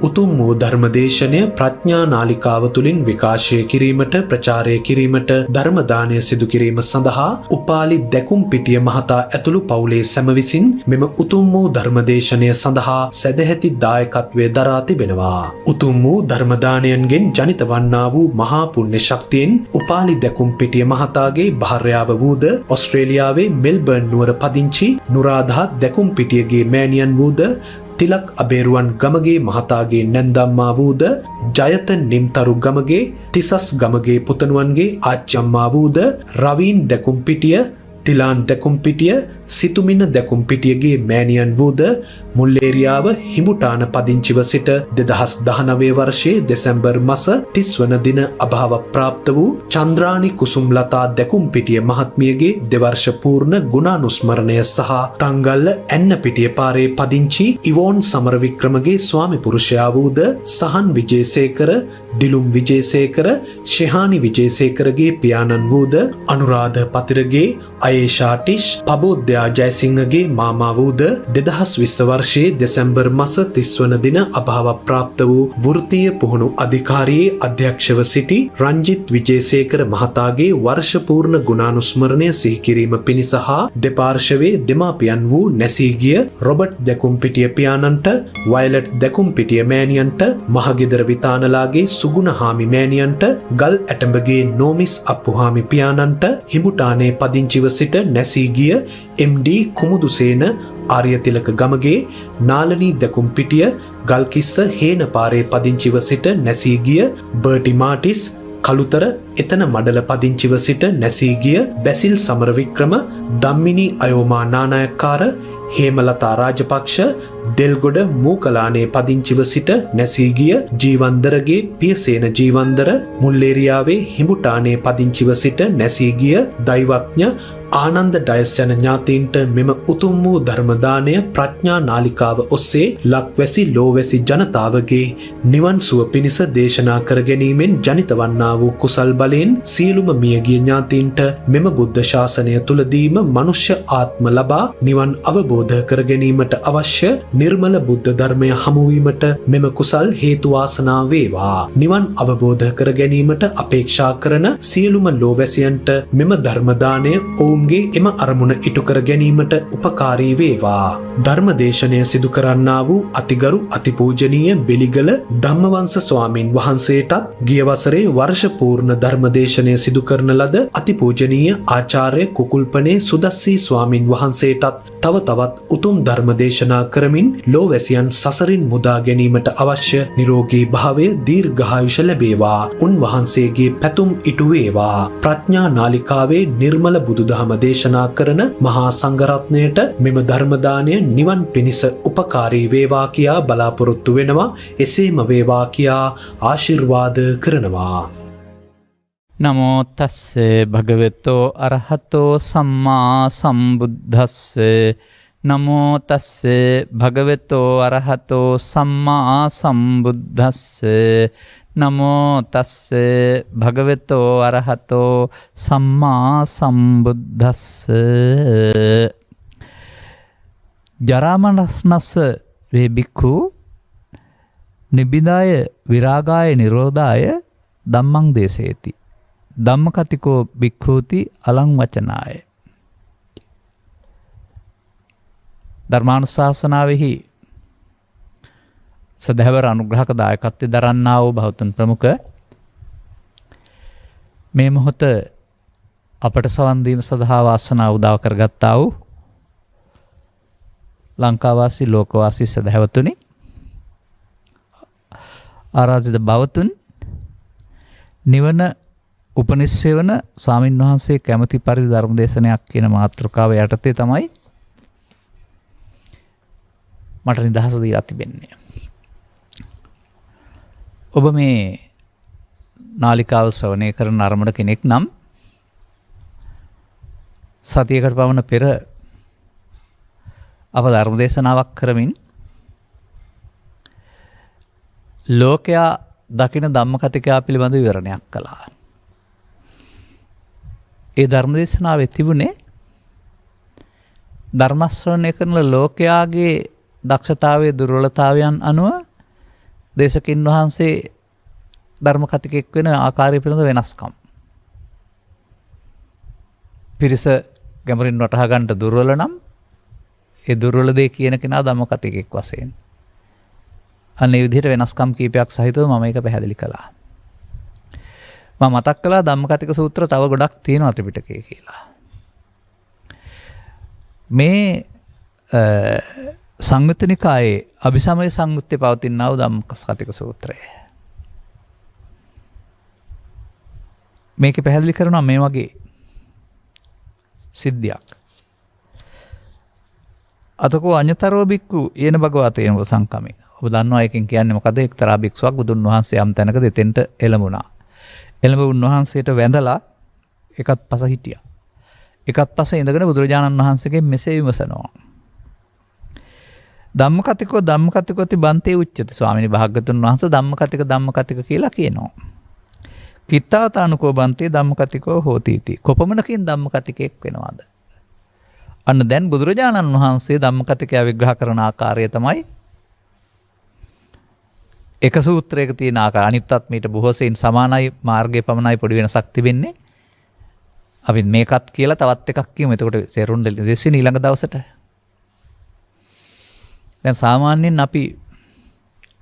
උතුම් වූ ධර්මදේශනය ප්‍රඥා නාලිකාව තුළින් විකාශය කිරීමට ප්‍රචාරය කිරීමට ධර්ම දානය සිදු කිරීම සඳහා උපාලි දැකුම්පිටිය මහතා ඇතුළු පවුලේ සැම විසින් මෙම උතුම් වූ ධර්මදේශනය සඳහා සැදැහැති දායකත්වය දරා තිබෙනවා. උතුම් වූ ධර්මදානයන්ගෙන් ජනිත වන්නා වූ මහා පුණ්‍ය ශක්තියෙන් උපාලි දැකුම්පිටිය මහතාගේ භාර්යාව වූද ඔස්ට්‍රේලියාවේ මෙල්බර්න් නුවර පදිංචි නුරාදා දැකුම්පිටියගේ මෑණියන් වූද තිලක් අබේරුවන් ගමගේ මහතාගේ නැන්දම්මා වූද ජයත නිම්තරු ගමගේ තිසස් ගමගේ පුතණුවන්ගේ ආච්චම්මා වූද රවීන් දැකුම්පිටිය තිලාන් දැකුම්පිටිය සිතුමින දැකුම්පිටියගේ මෑණියන් වූද මුල්ලේරියාව හිමුටාන පදිංචිව සිට 2019 වර්ෂයේ දෙසැම්බර් මාස 30 වන දින අභාව ප්‍රාප්ත වූ චන්ද්‍රානි කුසුම්ලතා දැකුම්පිටිය මහත්මියගේ දෙවර්ෂ පූර්ණ ගුණානුස්මරණය සහ තංගල්ල ඇන්නපිටිය පාරේ පදිංචි ඉවෝන් සමරවික්‍රමගේ ස්වාමි පුරුෂයා වූද සහන් විජේසේකර දිලුම් විජේසේකර ශෙහානි විජේසේකරගේ පියාණන් වූද අනුරාධ පතිරගේ අයේෂාටිෂ් පබෝද්‍යා ජයසිංහගේ මාමා වූද 2020 වර්ෂයේ දෙසැම්බර් මාස 30 වන දින අභාව ප්‍රාප්ත වූ වෘත්තීය පුහුණු අධිකාරියේ අධ්‍යක්ෂව සිටි රංජිත් විජේසේකර මහතාගේ වර්ෂ පූර්ණ ගුණානුස්මරණය සිහි කිරීම පිණිස හා දෙපාර්ශවයේ දෙමාපියන් වූ නැසී ගිය රොබර්ට් දැකුම්පිටිය පියාණන්ට වයලට් දැකුම්පිටිය මෑණියන්ට මහගෙදර විතානලාගේ සුගුණහාමි මෑණියන්ට ගල් ඇටඹගේ නෝමිස් අප්පුහාමි පියාණන්ට හිඹුටානේ පදිංචිව සිට නැසී ගිය MD කුමුදුසේන ආර්යතිලක ගමගේ නාලනී දැකුම්පිටිය ගල්කිස්ස හේන පාරේ පදිංචිව සිට නැසී ගිය බර්ටි මාටිස් කළුතර එතන මඩල පදිංචිව සිට නැසී ගිය බැසිල් සමරවික්‍රම ධම්මිනී අයෝමා නානායක්කාර හේමලතා රාජපක්ෂ දෙල්ගොඩ මූකලානේ පදිංචිව සිට නැසී ගිය ජීවන්දරගේ පියසේන ජීවන්දර මුල්ලේරියාවේ හිඹුටානේ පදිංචිව සිට නැසී ගිය දෛවඥ ආනන්ද ඩයස් යන ඥාතීන්ට මෙම උතුම් වූ ධර්මදානය ප්‍රඥා නාලිකාව ඔස්සේ ලක්වැසි ලෝවැසි ජනතාවගේ නිවන් සුව පිණිස දේශනා කර ගැනීමෙන් ජනිත වන්නා වූ කුසල් බලයෙන් සියලුම මියගිය ඥාතීන්ට මෙම බුද්ධ ශාසනය තුලදීම මනුෂ්‍ය ආත්ම ලබා නිවන් අවබෝධ කර ගැනීමට අවශ්‍ය නිර්මල බුද්ධ ධර්මය හමුවීමට මෙම කුසල් හේතු වාසනා වේවා. නිවන් අවබෝධ කර ගැනීමට අපේක්ෂා කරන සියලුම ලෝවැසියන්ට මෙම ධර්මදානය ඔවුන්ගේ එම අරමුණ ඉටු කර ගැනීමට උපකාරී වේවා. ධර්මදේශනය සිදු කරන්නා වූ අතිගරු අතිපූජනීය බෙලිගල ධම්මවංශ ස්වාමින් වහන්සේටත් ගිය වසරේ වර්ෂ පූර්ණ ධර්මදේශනය සිදු කරන ලද අතිපූජනීය ආචාර්ය කුකුල්පනේ සුදස්සී ස්වාමින් වහන්සේටත් තව තවත් උතුම් ධර්මදේශනා කරමින් ලෝවැසියන් සසරින් මුදා ගැනීමට අවශ්‍ය නිරෝගී භාවය දීර්ඝායුෂ ලැබේවා. උන්වහන්සේගේ පැතුම් ඉටු වේවා. ප්‍රඥා නාලිකාවේ නිර්මල බුදුදහම දේශනා කරන මහා සංඝරත්නයට මෙම ධර්මදානය නිවන් පිණිස උපකාරී වේවා කියා බලාපොරොත්තු වෙනවා. එසේම වේවා කියා ආශිර්වාද කරනවා. නමෝ තස්ස භගවතෝ අරහතෝ සම්මා සම්බුද්දස්ස නමෝ තස්ස භගවතෝ අරහතෝ සම්මා සම්බුද්දස්ස නමෝ තස්ස භගවතෝ අරහතෝ සම්මා සම්බුද්දස්ස ජරාමරණස්ස වේ බික්ඛු නිබ්බිදාය විරාගාය නිරෝධාය ධම්මං දේශේති ධම්මකතිකෝ බික්ඛූති අලං වචනාය. ධර්මානුශාසනාවෙහි සදහවර අනුග්‍රහක දායකත්වය දරන්නා වූ බෞද්ධ ප්‍රමුඛ මේ මොහොත අපට සවන් දීම සඳහා වාසනාව උදා කරගත්තා වූ ලංකාවාසී ලෝකවාසී සදහවතුනි, ආරාධිත බවතුන්, නිවන උපනිශ්‍රේ වන ස්වාමින් වහන්සේ කැමැති පරිදි ධර්ම දේශනයක් කියන මාතෘකාව යටතේ තමයි මට නිදහස දීලා තිබෙන්නේ. ඔබ මේ නාලිකාව ශ්‍රවණය කරන අරමුණ කෙනෙක් නම් සතියකට පමණ පෙර අප ධර්ම දේශනාවක් කරමින් ලෝකයා දකින ධම්මකතිකා පිළිබඳ විවරණයක් කළා. ඒ ධර්ම දේශනාවේ තිබුණේ ධර්ම ශ්‍රවණය කරන ලෝකයාගේ දක්ෂතාවයේ දුර්වලතාවයන් අනුව දේශකින් වහන්සේ ධර්ම කතිකෙක් වෙන ආකාරය පිළිබඳ වෙනස්කම්. පිරිස ගැඹුරින් වටහා ගන්නට දුර්වල නම් ඒ දුර්වල දේ කියන කෙනා ධම්ම කතිකෙක් වශයෙන්. අන්න ඒ විදිහට වෙනස්කම් කීපයක් සහිතව මම ඒක පැහැදිලි කළා. මම මතක් කළා ධම්මකතික සූත්‍ර තව ගොඩක් තියෙනවා ත්‍රිපිටකයේ කියලා. මේ සංයුත්ත නිකායේ අභිසමය සංයුත්තේ පවතිනා වූ ධම්මකතික සූත්‍රය. මේකේ පැහැදිලි කරනවා මේ වගේ සිද්ධියක්. අතකෝ අඤ්ඤතරෝ බික්කු යේන භගවතේන සංකමේ. ඔබ දන්නවා එකෙන් කියන්නේ මොකද? එක්තරා භික්ෂුවක් බුදුන් වහන්සේ යම් තැනක දෙතෙන්ට එළඹුණා. එළඹ උන්වහන්සේට වැඳලා එකත් පස හිටියා. එකත් පස ඉඳගෙන බුදුරජාණන් වහන්සේගෙන් මෙසේ විමසනවා. ධම්මකතිකෝති බන්තේ උච්චති. ස්වාමීනි භාග්‍යතුන් වහන්සේ ධම්මකතික කියලා කියනවා. කිත්තාවතානුකෝ බන්තේ ධම්මකතිකෝ හෝති इति. කොපමණකින් ධම්මකතිකෙක් වෙනවද? අන්න දැන් බුදුරජාණන් වහන්සේ ධම්මකතිකය විග්‍රහ කරන ආකාරය තමයි එක සූත්‍රයක තියෙන ආකාර. අනිත්තත් මීට බොහෝ සෙයින් සමානයි මාර්ගයේ පමණයි පොඩි වෙනසක් තිබෙන්නේ. අපි මේකත් කියලා තවත් එකක් කියමු. එතකොට සේරුන් දෙසින් ඊළඟ දවසට. දැන් සාමාන්‍යයෙන් අපි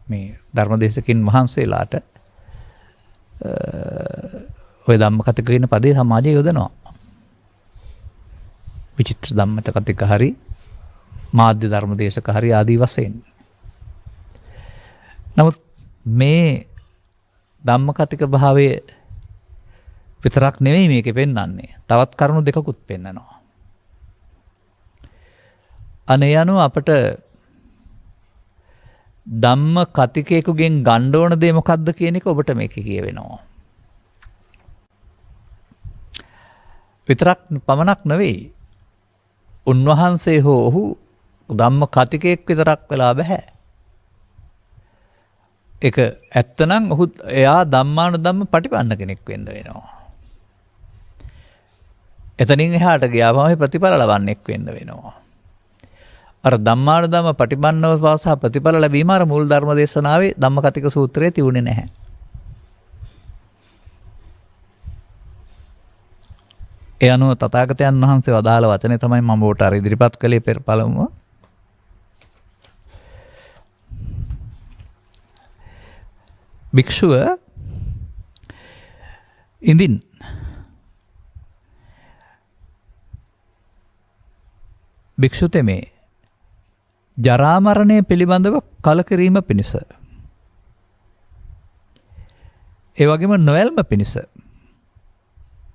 මේ ධර්මදේශකින් වහන්සේලාට ඔය ධම්මකතික කියන පදේ සමාජයේ යොදනවා. විචිත්‍ර ධම්මකතික හරි මාධ්‍ය ධර්මදේශක හරි ආදී වශයෙන්. නමුත් මේ ධම්මකතික භාවය විතරක් නෙවෙයි මේකේ පෙන්වන්නේ. තවත් කරුණු දෙකකුත් පෙන්වනවා. අනේ යනු අපට ධම්ම කතිකයෙකුගෙන් ගන්න ඕන දේ මොකක්ද කියන එක ඔබට මේකේ කියවෙනවා. විතරක් පමණක් නෙවෙයි. උන්වහන්සේ හෝ ඔහු ධම්ම කතිකයෙක් විතරක් වෙලා බෑ. ඒක ඇත්තනම් ඔහු එයා ධම්මානුධම්ම පටිපන්න කෙනෙක් වෙන්න වෙනවා. එතනින් එහාට ගියාම ප්‍රතිඵල ලබන්නෙක් වෙන්න වෙනවා. අර ධම්මානුධම්ම පටිපන්නව සහ ප්‍රතිඵල ලැබීම අර මූල ධර්ම දේශනාවේ ධම්මකතික සූත්‍රයේ තිබුණේ නැහැ. ඒ අනුව තථාගතයන් වහන්සේ වදාළ වචනේ තමයි මම ඔබට අර ඉදිරිපත් කළේ පෙර පළමුව. භික්ෂුව ඉඳින් භික්ෂු තෙමේ ජරා මරණය පිළිබඳව කලකිරීම පිණිස ඒ වගේම නොයල්ම පිණිස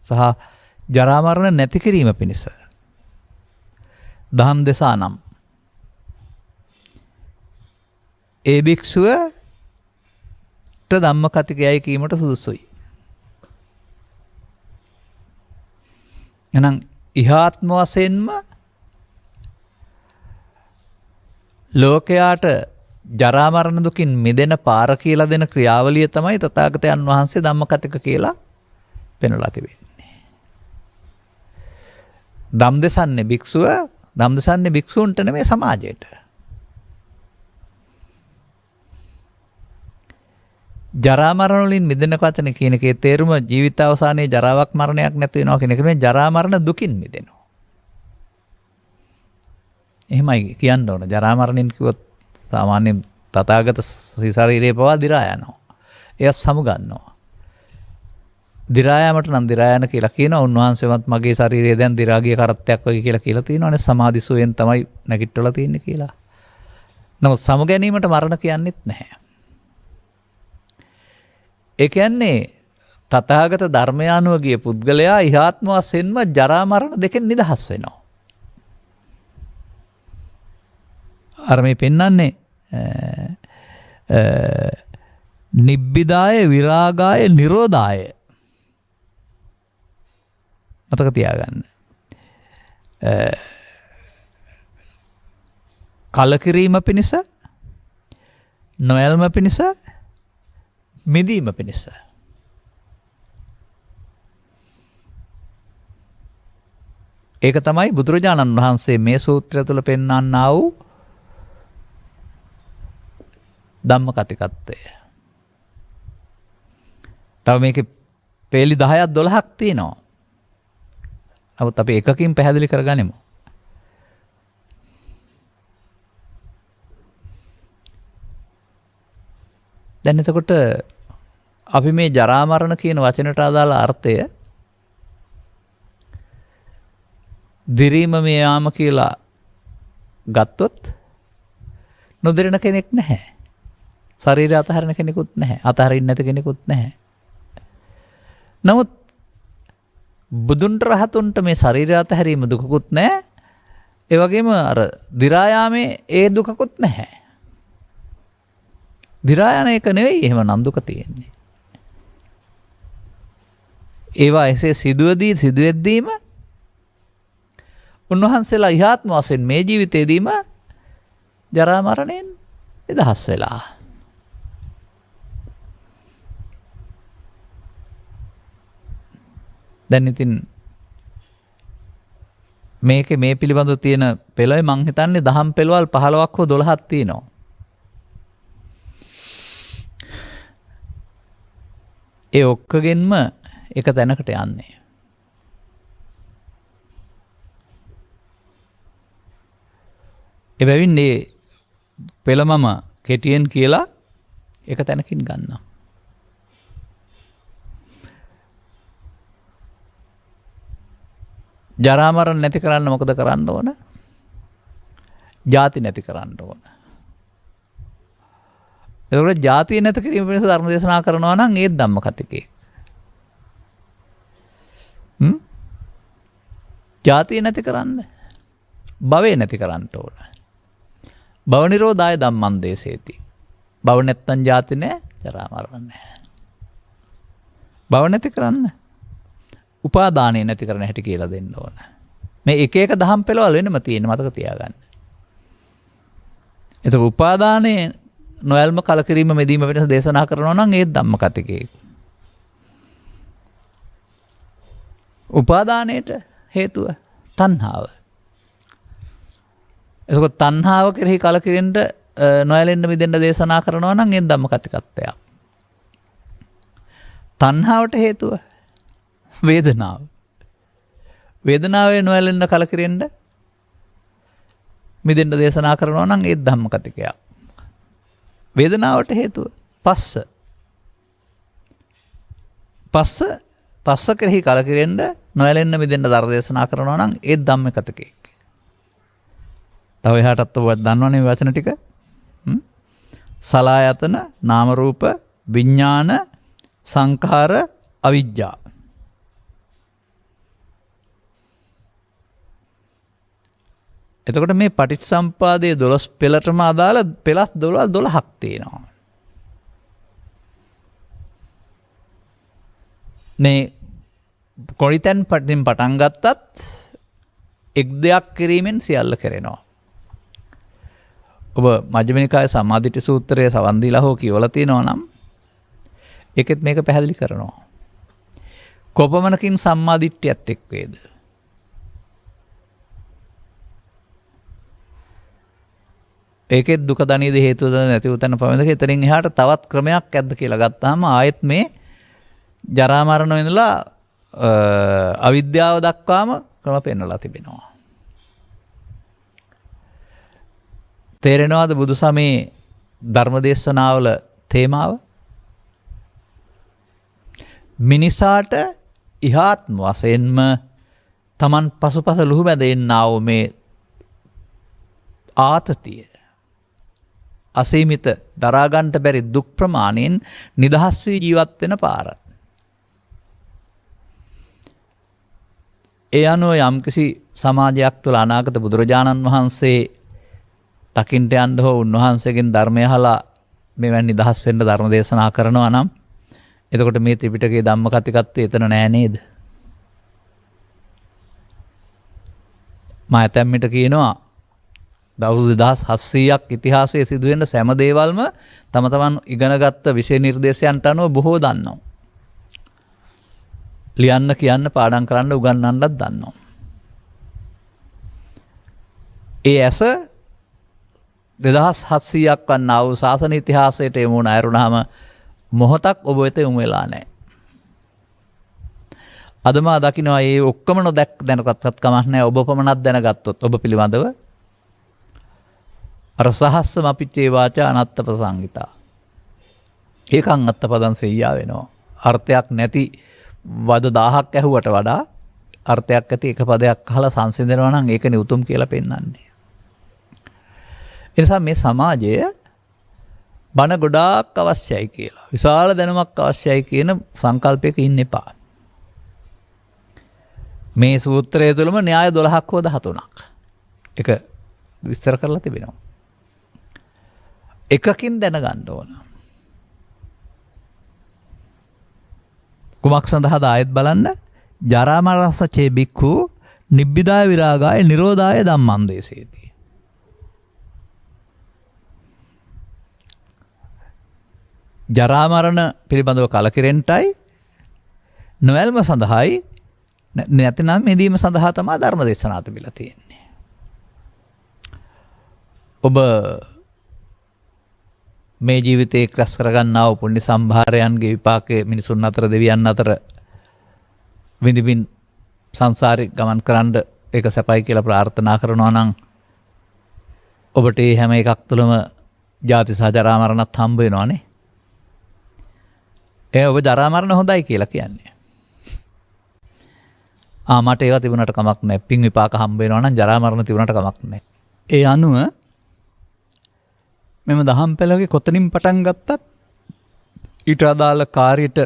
සහ ජරා මරණ නැති කිරීම පිණිස දහම් දෙසානම් ඒ භික්ෂුව ධම්මකතිකයයි කීමට සුදුසුයි. එහෙනම් ඉහාත්ම වශයෙන්ම ලෝකයාට ජරා මරණ දුකින් මිදෙන පාර කියලා දෙන ක්‍රියාවලිය තමයි තථාගතයන් වහන්සේ ධම්මකතික කියලා පෙන්වලා තිබෙන්නේ. ධම් දෙසන්නේ භික්ෂුව, ධම් දෙසන්නේ භික්ෂුන්ට නෙමෙයි සමාජයට. ජරා මරණ වලින් මිදෙන වචන කියන එකේ තේරුම ජීවිත අවසානයේ ජරාවක් මරණයක් නැති වෙනවා කියන එක නෙමෙයි, ජරා මරණ දුකින් මිදෙනවා. එහෙමයි කියන්න ඕන. ජරා මරණින් කිව්වොත් සාමාන්‍යයෙන් තථාගත ශරීරයේ පවා දි รา යනවා. එයත් සමුගන්නවා. දි รา යාමට නම් දි รา යන කියලා කියනවා. උන්වහන්සේවත් මගේ ශරීරය දැන් දි รา ගිය කරත්තයක් වගේ කියලා තියෙනවානේ. සමාධිසුවෙන් තමයි නැගිටවලා තියෙන්නේ කියලා. නමුත් සමු ගැනීමට මරණ කියන්නේත් නැහැ. ඒ කියන්නේ තථාගත ධර්මය අනුව ගිය පුද්ගලයා ඉහාත්ම වශයෙන්ම ජරා මරණ දෙකෙන් නිදහස් වෙනවා. අර මේ පෙන්වන්නේ නිබ්බිදාය විරාගාය නිරෝධාය. මතක තියාගන්න. කලකිරීම පිණිස, නොයල්ම පිණිස, මිදීම පිණිස. ඒක තමයි බුදුරජාණන් වහන්සේ මේ සූත්‍රය තුළ පෙන්වන්නා වූ ධම්ම කතිකත්වය. තව මේකේ පේලි 10ක් 12ක් තියෙනවා. නමුත් අපි එකකින් පැහැදිලි කරගනිමු. දැන් එතකොට අපි මේ ජරා මරණ කියන වචනට අදාළ අර්ථය දිරීම මේ යාම කියලා ගත්තොත් නොදිරණ කෙනෙක් නැහැ. ශරීරය අතහරින කෙනෙකුත් නැහැ. අතහරින්න නැති කෙනෙකුත් නැහැ. නමුත් බුදුන්ට රහතුන්ට මේ ශරීරය අතහැරීම දුකකුත් නැහැ. ඒ වගේම අර දි รา යාමේ ඒ දුකකුත් නැහැ. දි รา යන එක නෙවෙයි එහෙම නම් දුක තියෙන්නේ. ඒවා එසේ සිදුවෙද්දීම උන්වහන්සේලා ඉහාත්ම වශයෙන් මේ ජීවිතේදීම ජරා මරණයෙන් නිදහස් වෙලා. දැන් ඉතින් මේකේ මේ පිළිබඳව තියෙන පෙළේ මං හිතන්නේ දහම් පෙළවල් 15ක් හෝ 12ක් තියෙනවා. ඒ ඔක්කොගෙන්ම එක තැනකට යන්නේ. එබැවින් මේ පෙළ මම කෙටියෙන් කියලා එක තැනකින් ගන්නවා. ජරා මරණ නැති කරන්න මොකද කරන්න ඕන? ජාති නැති කරන්න ඕන. ඒකට ජාතිය නැති කිරීම වෙනස ධර්ම දේශනා කරනවා නම් ඒත් ධම්ම කතිකේ. ජාතිය නැති කරන්න. භවය නැති කරන්න ඕන. භව නිරෝධාය ධම්මං දේසේති. භව නැත්තම් ජාති නැහැ, ජරා මරණ නැහැ. භව නැති කරන්න. උපාදානය නැති කරන හැටි කියලා දෙන්න ඕන. මේ එක එක දහම් පෙළවල් වෙනම තියෙන මතක තියාගන්න. එතකොට උපාදානයේ නොයල්ම කලකිරීම මෙදීම වෙනස දේශනා කරනවා නම් ඒ ධම්ම කතිකේ. උපාදානයට හේතුව තණ්හාව. එතකොට තණ්හාව කෙරෙහි කලකිරෙන්න නොයැලෙන්න මිදෙන්න දේශනා කරනවා නම් ඒ ධම්ම කතිකත්වය. තණ්හාවට හේතුව වේදනාව. වේදනාවේ නොයැලෙන්න කලකිරෙන්න මිදෙන්න දේශනා කරනවා නම් ඒ ධම්ම කතිකයක්. වේදනාවට හේතුව පස්ස කෙරෙහි කලකිරෙන්න නොයැලෙන්න මිදෙන්න ධර්ම දේශනා කරනවා නම් ඒ ධම්ම කතිකයක්. තව එහාටත් ඔබ දන්නවනේ මේ වචන ටික. සලායතන, නාම රූප, විඥාන, සංඛාර, අවිජ්ජා. එතකොට මේ පටිච්චසම්පාදයේ 12 පෙළටම අදාළ පෙළස් 12ක් තියෙනවා. මේ කොරිතෙන් පටන් ගත්තත් එක් දෙයක් කිරීමෙන් සියල්ල කරනවා. ඔබ මජ්ක්‍ධිම නිකායේ සම්මාදිට්ඨි සූත්‍රයේ සවන් දීලා හෝ කියවලා තියෙනවා නම් ඒකෙත් මේක පැහැදිලි කරනවා. කොපමණකින් සම්මාදිට්ඨියත් එක් වේද? ඒකෙත් දුක දනීද හේතුව නැති උතන පමණක එතනින් එහාට තවත් ක්‍රමයක් ඇද්ද කියලා ගත්තාම ආයෙත් මේ ජරා මරණ වෙනලා අවිද්‍යාව දක්වාම ක්‍රම පෙන්වලා තිබෙනවා. තේරෙනවද බුදු සමයේ ධර්මදේශනාවල තේමාව? මිනිසාට ඉහාත්ම වශයෙන්ම තමන් පසුපස ලුහුබැඳ එන්නා වූ මේ ආතතිය අසීමිත දරාගන්ට බැරි දුක් ප්‍රමාණයෙන් නිදහස් වී ජීවත් වෙන පාර. ඒ අනුව යම්කිසි සමාජයක් තුළ අනාගත බුදුරජාණන් වහන්සේ දකින්ට යන්න හෝ උන්වහන්සේගෙන් ධර්මය අහලා මෙවැනි නිදහස් වෙන්න ධර්ම දේශනා කරනවා නම් එතකොට මේ ත්‍රිපිටකයේ ධම්ම කතිකත්වය එතන නෑ නේද? මා ඇතැම්මිට කියනවා දවස් 2700ක් ඉතිහාසයේ සිදුවෙන සෑම දේවල්ම තම තමන් ඉගෙනගත්ත විෂය නිර්දේශයන්ට අනුව බොහෝ දන්නවා. ලියන්න කියන්න පාඩම් කරන්න උගන්වන්නත් දන්නවා. ඒ ඇස 2700ක් වන්නා වූ ශාසන ඉතිහාසයට යමු නැරුණාම මොහොතක් ඔබ වෙත යොමු වෙලා නැහැ. අද මා දකිනවා මේ ඔක්කොම දැනගත්තත් කමක් නැහැ. ඔබ පමණක් දැනගත්තොත් ඔබ පිළිබඳව අර සහස්ස මපිච්චේ වාචා අනත්ත ප්‍රසංගිතා. ඒකං අත්තපදං සෙයියා වෙනවා. අර්ථයක් නැති වද 1000ක් ඇහුවට වඩා අර්ථයක් ඇති එක පදයක් අහලා සංසිඳනවා නම් ඒකනේ උතුම් කියලා පෙන්වන්නේ. ඒ නිසා මේ සමාජය බණ ගොඩාක් අවශ්‍යයි කියලා. විශාල දැනුමක් අවශ්‍යයි කියන සංකල්පයක ඉන්න එපා. මේ සූත්‍රය තුළම න්‍යාය 12ක් හෝ 13ක්. එක විස්තර කරලා තිබෙනවා. එකකින් දැනගන්න ඕන. කුමක් සඳහාද ආයෙත් බලන්න. ජරා මරණස්ස චේ බික්ඛු නිබ්බිදාය විරාගාය නිරෝධාය ධම්මං දේශේති. ජරා මරණ පිළිබඳව කලකිරෙන්නටයි නොයල්ම සඳහායි නැතිනම් මෙදීම සඳහා තමයි ධර්ම දේශනා තිබිලා තියෙන්නේ. ඔබ මේ ජීවිතේ ක්‍රස් කරගන්නා වූ පුණ්‍ය සම්භාරයන්ගේ විපාකයේ මිනිසුන් අතර දෙවියන් අතර විඳින්න සංසාරේ ගමන් කරන්න ඒක සැපයි කියලා ප්‍රාර්ථනා කරනවා නම් ඔබට මේ හැම එකක් තුළම ජාති සහ ජරා මරණත් හම්බ වෙනවානේ. ඔබ ජරා මරණ හොඳයි කියලා කියන්නේ. මට ඒවා තිබුණට කමක් නැහැ. පින් විපාක හම්බ වෙනවා නම් ජරා මරණ තිබුණට කමක් නැහැ. ඒ අනුව මෙම දහම් පෙළගේ කොතනින් පටන් ගත්තත් ඊට අදාළ කාර්යයට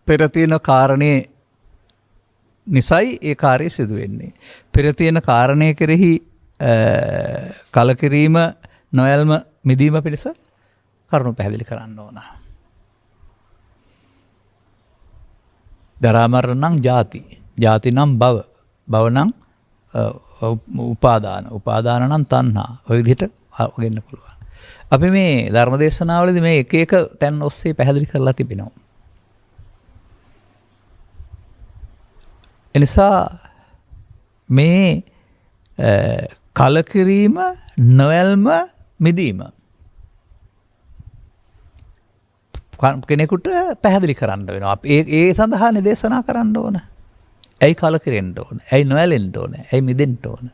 පෙර තියෙන කාරණේ නිසයි ඒ කාර්යය සිදු වෙන්නේ. පෙර තියෙන කාරණේ කෙරෙහි කලකිරීම නොයල්ම මිදීම පිණිස කරුණු පැහැදිලි කරන්න ඕන. ජරා මරණ නම් ජාති, ජාති නම් භව, භව නම් උපාදාන, උපාදාන නම් තණ්හා. ඔය විදිහට ගෙන්න පුළුවන්. අපි මේ ධර්මදේශනාවලදී මේ එක එක තැන් ඔස්සේ පැහැදිලි කරලා තිබෙනවා. එනිසා මේ කලකිරීම නොයල්ම මිදීම කෙනෙකුට පැහැදිලි කරන්න වෙනවා. ඒ සඳහා දේශනා කරන්න ඕන. ඇයි කලකිරෙන්න ඕන? ඇයි නොයැලෙන්න ඕන? ඇයි මිදෙන්න ඕන?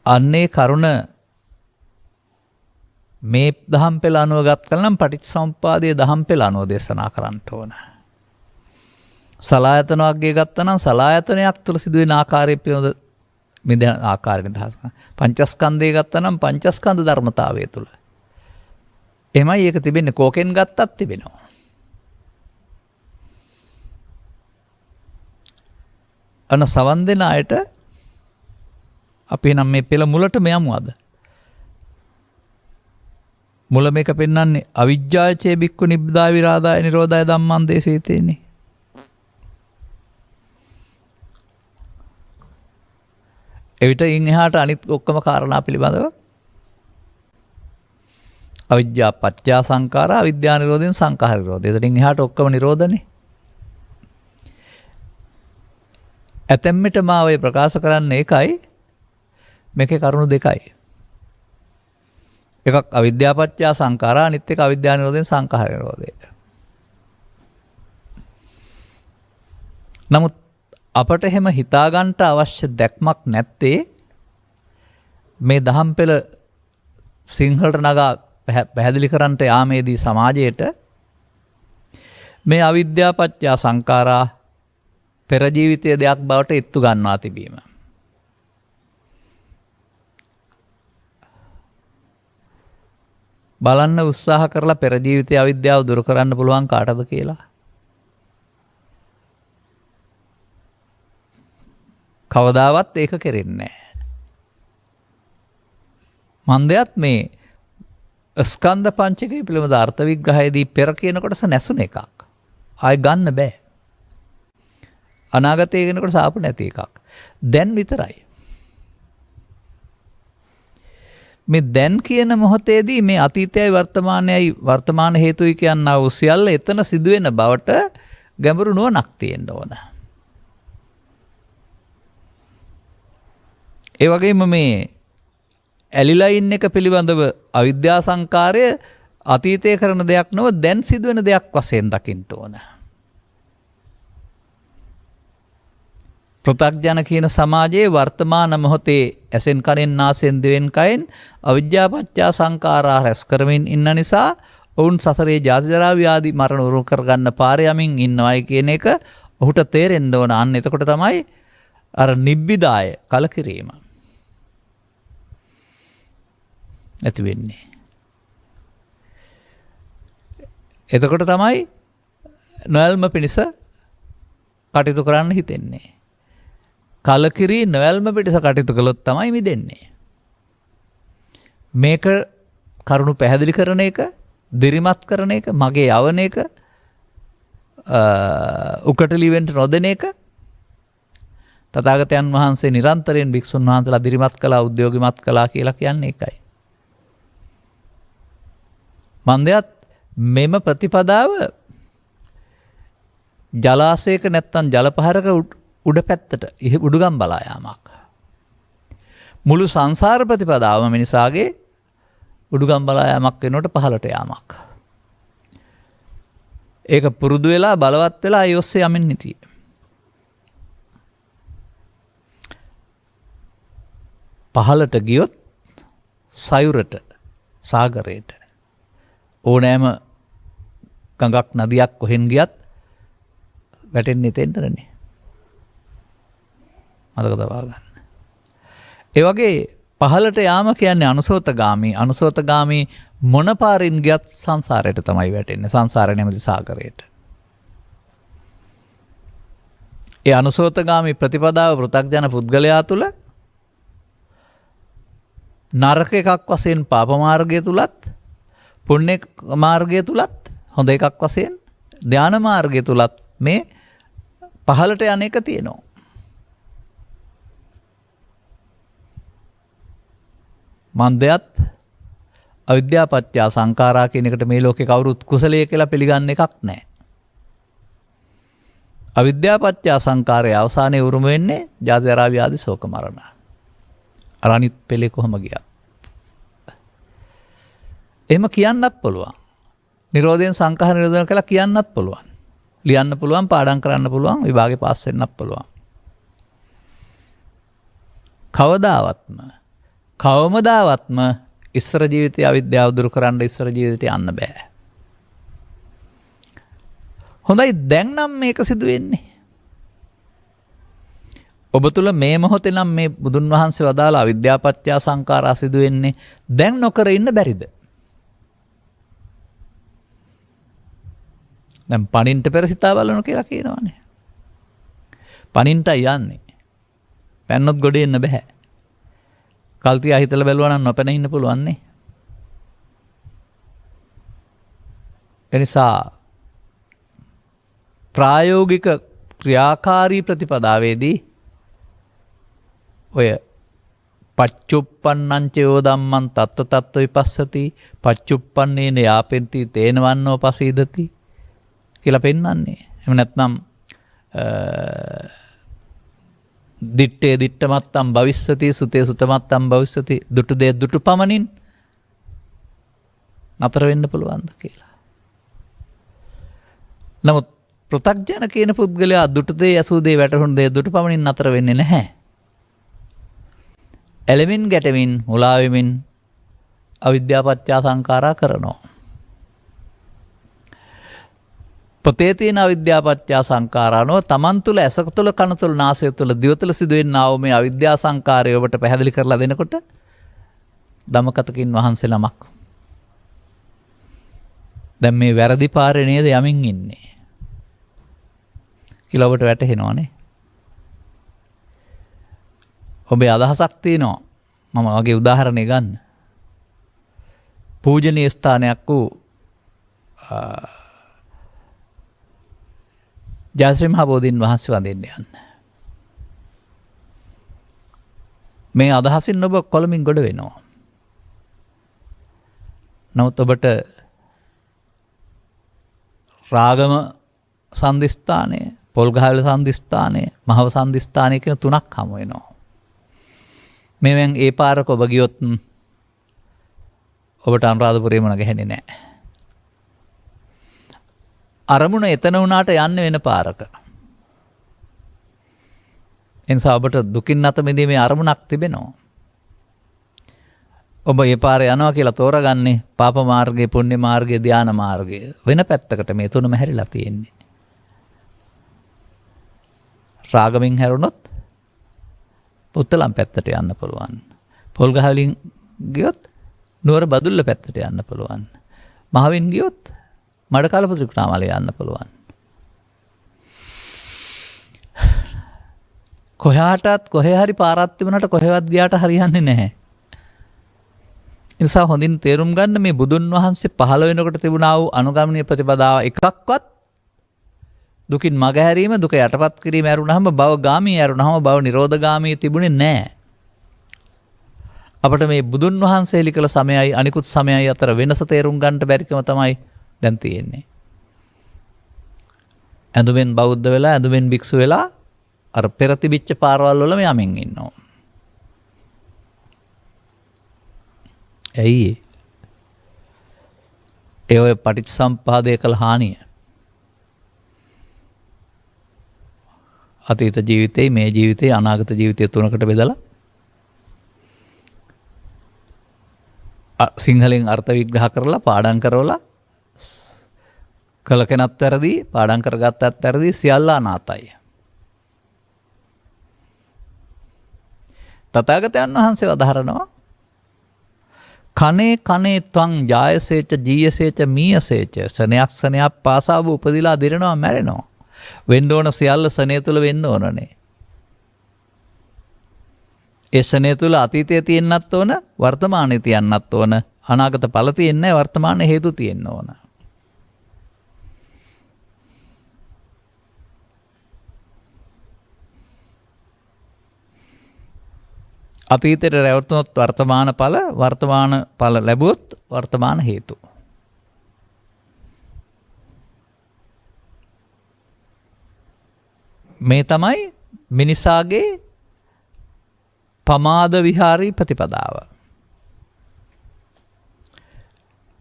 අන්නේ කරුණ මේ දහම් පෙළ අනුව ගත් කල නම් පටිච්චසමුප්පාදයේ දහම් පෙළ අනුව දේශනා කරන්න ඕන. සලායතන වර්ගය ගත්තා නම් සලායතනයක් තුළ සිදුවෙන ආකාරය පිළිබඳ මිදෙන ආකාරයෙන් දහස්. පංචස්කන්ධය ගත්තා නම් පංචස්කන්ධ ධර්මතාවය තුළ. එමයි ඒක තිබෙන්නේ. කෝකෙන් ගත්තත් තිබෙනවා. අන සවන් දෙන අයට අපි නම් මේ පෙළ මුලට මෙයමු අද. මුල මේක පෙන්වන්නේ අවිජ්ජාචේ බික්කු නිබ්බිදා විරාදාය නිරෝධාය ධම්මං දේශේතේනේ. එවිට ඉන් එහාට අනිත් ඔක්කොම කාරණා පිළිබඳව අවිජ්ජා පත්‍යා සංඛාරා අවිද්‍යා නිරෝධයෙන් සංඛාර නිරෝධය. එතනින් එහාට ඔක්කොම නිරෝධනේ. ඇතැම්මිට මා ඔය ප්‍රකාශ කරන්නේ ඒකයි. මේකේ කරුණු දෙකයි. එකක් අවිද්‍යා පත්‍යා සංඛාරා, අනිත් එක අවිද්‍යා නිරෝධයෙන් සංඛාර නිරෝධය. නමුත් අපට එහෙම හිතාගන්න අවශ්‍ය දැක්මක් නැත්තේ මේ දහම් පෙළ සිංහලට නගා පැහැදිලි කරන්නට යාමේදී සමාජයට මේ අවිද්‍යා පත්‍යා සංඛාරා පෙර ජීවිතයේ දෙයක් බවට එත්තු ගන්නවා තිබීම. බලන්න උත්සාහ කරලා පෙර ජීවිතයේ අවිද්‍යාව දුරු කරන්න පුළුවන් කාටද කියලා. කවදාවත් ඒක කෙරෙන්නේ නැහැ. මන්දයත් මේ ස්කන්ධ පංචකය පිළිබඳ අර්ථ විග්‍රහයේදී පෙර කියන කොටස නැසුන එකක්. ආයෙ ගන්න බෑ. අනාගතයේ කෙනෙකුට සාපු නැති එකක්. දැන් විතරයි. මේ දැන් කියන මොහොතේදී මේ අතීතයයි වර්තමානයයි වර්තමාන හේතුයි කියනා වූ සියල්ල එතන සිදුවෙන බවට ගැඹුරු නුවණක් තියෙන්න ඕන. ඒ වගේම මේ ඇලිලා ඉන්න එක පිළිබඳව අවිද්‍යා සංකාරය අතීතයේ කරන දෙයක් නොව දැන් සිදුවෙන දෙයක් වශයෙන් දකින්න ඕන. පෘථග්ජන කියන සමාජයේ වර්තමාන මොහොතේ ඇසෙන් කනෙන් නාසයෙන් දිවෙන් කයෙන් අවිද්‍යා පත්‍ය සංඛාරා රැස් කරමින් ඉන්න නිසා ඔවුන් සසරේ ජාති ජරා ව්‍යාධි මරණ උරු කරගන්න පාරේ යමින් ඉන්නවයි කියන එක ඔහුට තේරෙන්න ඕන. අන්න එතකොට තමයි අර නිබ්බිදාය කලකිරීම ඇති වෙන්නේ. එතකොට තමයි නොයල්ම පිණිස කටයුතු කරන්න හිතෙන්නේ. කලකිරී නොයල්ම පිණිස කටයුතු කළොත් තමයි මිදෙන්නේ. මේක කරුණු පැහැදිලි කරන එක, දිරිමත් කරන එක, මගේ යවන එක, උකටලි වෙන්න නොදෙන එක තථාගතයන් වහන්සේ නිරන්තරයෙන් භික්ෂුන් වහන්සේලා දිරිමත් කළා, උද්‍යෝගිමත් කළා කියලා කියන්නේ ඒකයි. මන්දයත් මෙම ප්‍රතිපදාව ජලාශයක නැත්තම් ජලපහරක උඩ පැත්තට උඩුගම් බලා යාමක්. මුළු සංසාර ප්‍රතිපදාවම මිනිසාගේ උඩුගම් බලා යාමක් වෙනකොට පහළට යාමක්. ඒක පුරුදු වෙලා බලවත් වෙලා ඒ ඔස්සේ යමින් හිටියේ. පහළට ගියොත් සයුරට, සාගරයට, ඕනෑම ගඟක් නදියක් කොහෙන් ගියත් වැටෙන්නේ තෙන්ටරනේ. මතක තබා ගන්න. ඒ වගේ පහළට යාම කියන්නේ අනුසෝතගාමී. අනුසෝතගාමී මොන පාරින් ගියත් සංසාරයට තමයි වැටෙන්නේ. සංසාරය නැමැති සාගරයට. ඒ අනුසෝතගාමී ප්‍රතිපදාව පෘථග්ජන පුද්ගලයා තුළ නරක එකක් වශයෙන් පාප මාර්ගය තුලත්, පුණ්‍ය මාර්ගය තුලත්, හොඳ එකක් වශයෙන් ධාන මාර්ගය තුලත් මේ පහළට යන එක තියෙනවා. මන්දයත් අවිද්‍යා පත්‍ය සංඛාරා කියන එකට මේ ලෝකේ කවුරුත් කුසලයේ කියලා පිළිගන්න එකක් නැහැ. අවිද්‍යා පත්‍ය සංඛාරයේ අවසානයේ උරුම වෙන්නේ ජාති ජරා ව්‍යාධි ශෝක මරණ. අනිත් පෙළේ කොහම ගියා. එහෙම කියන්නත් පුළුවන්. නිරෝධයෙන් සංඛාර නිරෝධන කියලා කියන්නත් පුළුවන්. ලියන්න පුළුවන්, පාඩම් කරන්න පුළුවන්, විභාගේ පාස් වෙන්නත් පුළුවන්. කවමදාවත්ම ඉස්සර ජීවිතයේ අවිද්‍යාව දුරු කරන්න ඉස්සර ජීවිතේ යන්න බෑ. හොඳයි, දැන් නම් මේක සිදු වෙන්නේ. ඔබ තුළ මේ මොහොතේ නම් මේ බුදුන් වහන්සේ වදාළ අවිද්‍යා පත්‍ය සංඛාරා සිදු වෙන්නේ. දැන් නොකර ඉන්න බැරිද? දැන් පණින්ට පෙර සිතා බලන කියලා කියනවානේ. පණින්ට යන්නේ. පැන්නොත් ගොඩේ එන්න බෑ. කල්තියා හිතලා බැලුවා නම් නොපැන ඉන්න පුළුවන් නේ. එනිසා ප්‍රායෝගික ක්‍රියාකාරී ප්‍රතිපදාවේදී ඔය පච්චුප්පන්නං චයෝ ධම්මං තත්ත තත්ත්ව විපස්සති පච්චුප්පන්නේන යාපෙන්ති තේනවන්නෝ පසීදති කියලා පෙන්වන්නේ. එහෙම නැත්නම් දිත්තේ දිත්තමත්තම් භවිස්සති සුතේ සුතමත්තම් භවිස්සති දුටු දේ දුටු පමණින් නතර වෙන්න පුළුවන්ද කියලා. නමුත් පෘථග්ජන කියන පුද්ගලයා දුටු දේ ඇසූ දේ වැටහුණු දේ දුටු පමණින් නතර වෙන්නේ නැහැ. ඇලෙමින් ගැටෙමින් මුලා වෙමින් අවිද්‍යා පත්‍ය සංඛාරා කරනවා. පොතේ තියෙන අවිද්‍යා පත්‍ය සංඛාරානෝ තමන් තුළ, ඇස තුළ, කන තුළ, නාසය තුළ, දිව තුළ සිදුවෙනා වූ මේ අවිද්‍යා සංඛාරය ඔබට පැහැදිලි කරලා දෙනකොට ධම්මකතකින් වහන්සේ නමක් දැන් මේ වැරදි පාරේ නේද යමින් ඉන්නේ කියලා ඔබට වැටහෙනවනේ. ඔබේ අදහසක් තියෙනවා. මම වගේ උදාහරණයක් ගන්න. පූජනීය ස්ථානයක් වූ ජයශ්‍රී මහ බෝධීන් වහන්සේ වඳින්න යන්න. මේ අදහසින් ඔබ කොළඹින් ගොඩ වෙනවා. නමුත් ඔබට රාගම සන්දිස්ථානය, පොල්ගහවෙල සන්දිස්ථානය, මහව සන්දිස්ථානය කියන තුනක් හමු වෙනවා. මෙවෙන් ඒ පාරක ඔබ ගියොත් ඔබට අනුරාධපුරේ මුණ ගැහෙන්නේ නැහැ. අරමුණ එතන වුණාට යන්න වෙන පාරක. එනිසා ඔබට දුකින් අත මිදීමේ අරමුණක් තිබෙනවා. ඔබ ඒ පාරේ යනවා කියලා තෝරගන්නේ පාප මාර්ගයේ, පුණ්‍ය මාර්ගයේ, ධානා මාර්ගයේ. වෙන පැත්තකට මේ තුනම හැරිලා තියෙන්නේ. රාගමින් හැරුණොත් පුත්තලම් පැත්තට යන්න පුළුවන්. පොල්ගහවලින් ගියොත් නුවර බදුල්ල පැත්තට යන්න පුළුවන්. මහවින් ගියොත් මඩකලපු ත්‍රිකුණාමලේ යන්න පුළුවන්. කොහාටත් කොහේ හරි පාරක් තිබුණාට කොහෙවත් ගියාට හරියන්නේ නැහැ. ඒ නිසා හොඳින් තේරුම් ගන්න මේ බුදුන් වහන්සේ පහළ වෙනකොට තිබුණා වූ අනුගමනීය ප්‍රතිපදාව එකක්වත් දුකින් මගහැරීම, දුක යටපත් කිරීම ඇරුණාම භවගාමී ඇරුණාම භව නිරෝධගාමී තිබුණේ නැහැ. අපිට මේ බුදුන් වහන්සේ හෙළි කළ සමයයි අනිකුත් සමයයි අතර වෙනස තේරුම් ගන්නට බැරිකම තමයි දැන් තියෙන්නේ. ඇඳුමෙන් බෞද්ධ වෙලා, ඇඳුමෙන් භික්ෂු වෙලා අර පෙර තිබිච්ච පාරවල් වලම යමින් ඉන්නවා. ඇයි ඒ ඔය පටිච්චසමුප්පාදය කළ හානිය? අතීත ජීවිතේ, මේ ජීවිතේ, අනාගත ජීවිතය තුනකට බෙදලා සිංහලෙන් අර්ථ විග්‍රහ කරලා පාඩම් කරවලා කළ කෙනත් වැරදි, පාඩම් කරගත්තත් වැරදි, සියල්ල අනාතයි. තථාගතයන් වහන්සේ වදාහරනවා කනේ කනේ ත්වං ජායසේච ජීයසේච මීයසේච සනයක් සනයක් පාසාව උපදිලා දිරනවා මැරෙනවා. වෙන්න ඕන සියල්ල සනේ තුල වෙන්න ඕනනේ. ඒ සනේ තුල අතීතයේ තියෙන්නත් ඕන, වර්තමානයේ තියෙන්නත් ඕන, අනාගත ඵල තියෙන්නේ වර්තමාන හේතු තියෙන්න ඕන. අතීතයට රැවටුනොත් වර්තමාන ඵල, වර්තමාන ඵල ලැබුවොත් වර්තමාන හේතු. මේ තමයි මිනිසාගේ පමාද විහාරී ප්‍රතිපදාව.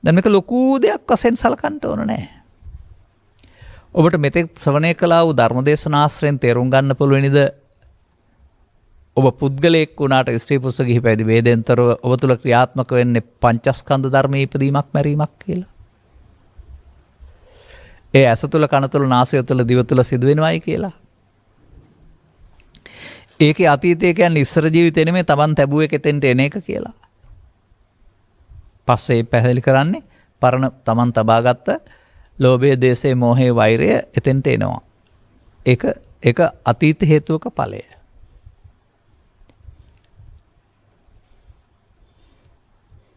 දැන් මේක ලොකු දෙයක් වශයෙන් සලකන්න ඕන නෑ. ඔබට මෙතෙක් ශ්‍රවණය කළා වූ ධර්මදේශනාශ්‍රයෙන් තේරුම් ගන්න පුළුවනිද ඔබ පුද්ගලයෙක් වුණාට ස්ත්‍රී පුරුෂ ගිහි පැවිදි වේදෙන්තරව ඔබ තුල ක්‍රියාත්මක වෙන්නේ පංචස්කන්ධ ධර්මයේ ඉපදීමක් මැරීමක් කියලා. ඒ ඇස තුල, කන තුල, නාසය තුල, දිව තුල සිදු වෙනවයි කියලා. ඒකේ අතීතය කියන්නේ ඉස්සර ජීවිතේ නෙමෙයි, Taman තැබුවේ කෙතෙන්ට එන එක කියලා. පස්සේ පැහැදිලි කරන්නේ පරණ Taman තබාගත්ත ලෝභය, දේශය, මෝහය, වෛරය එතෙන්ට එනවා. ඒක අතීත හේතුවක ඵලය.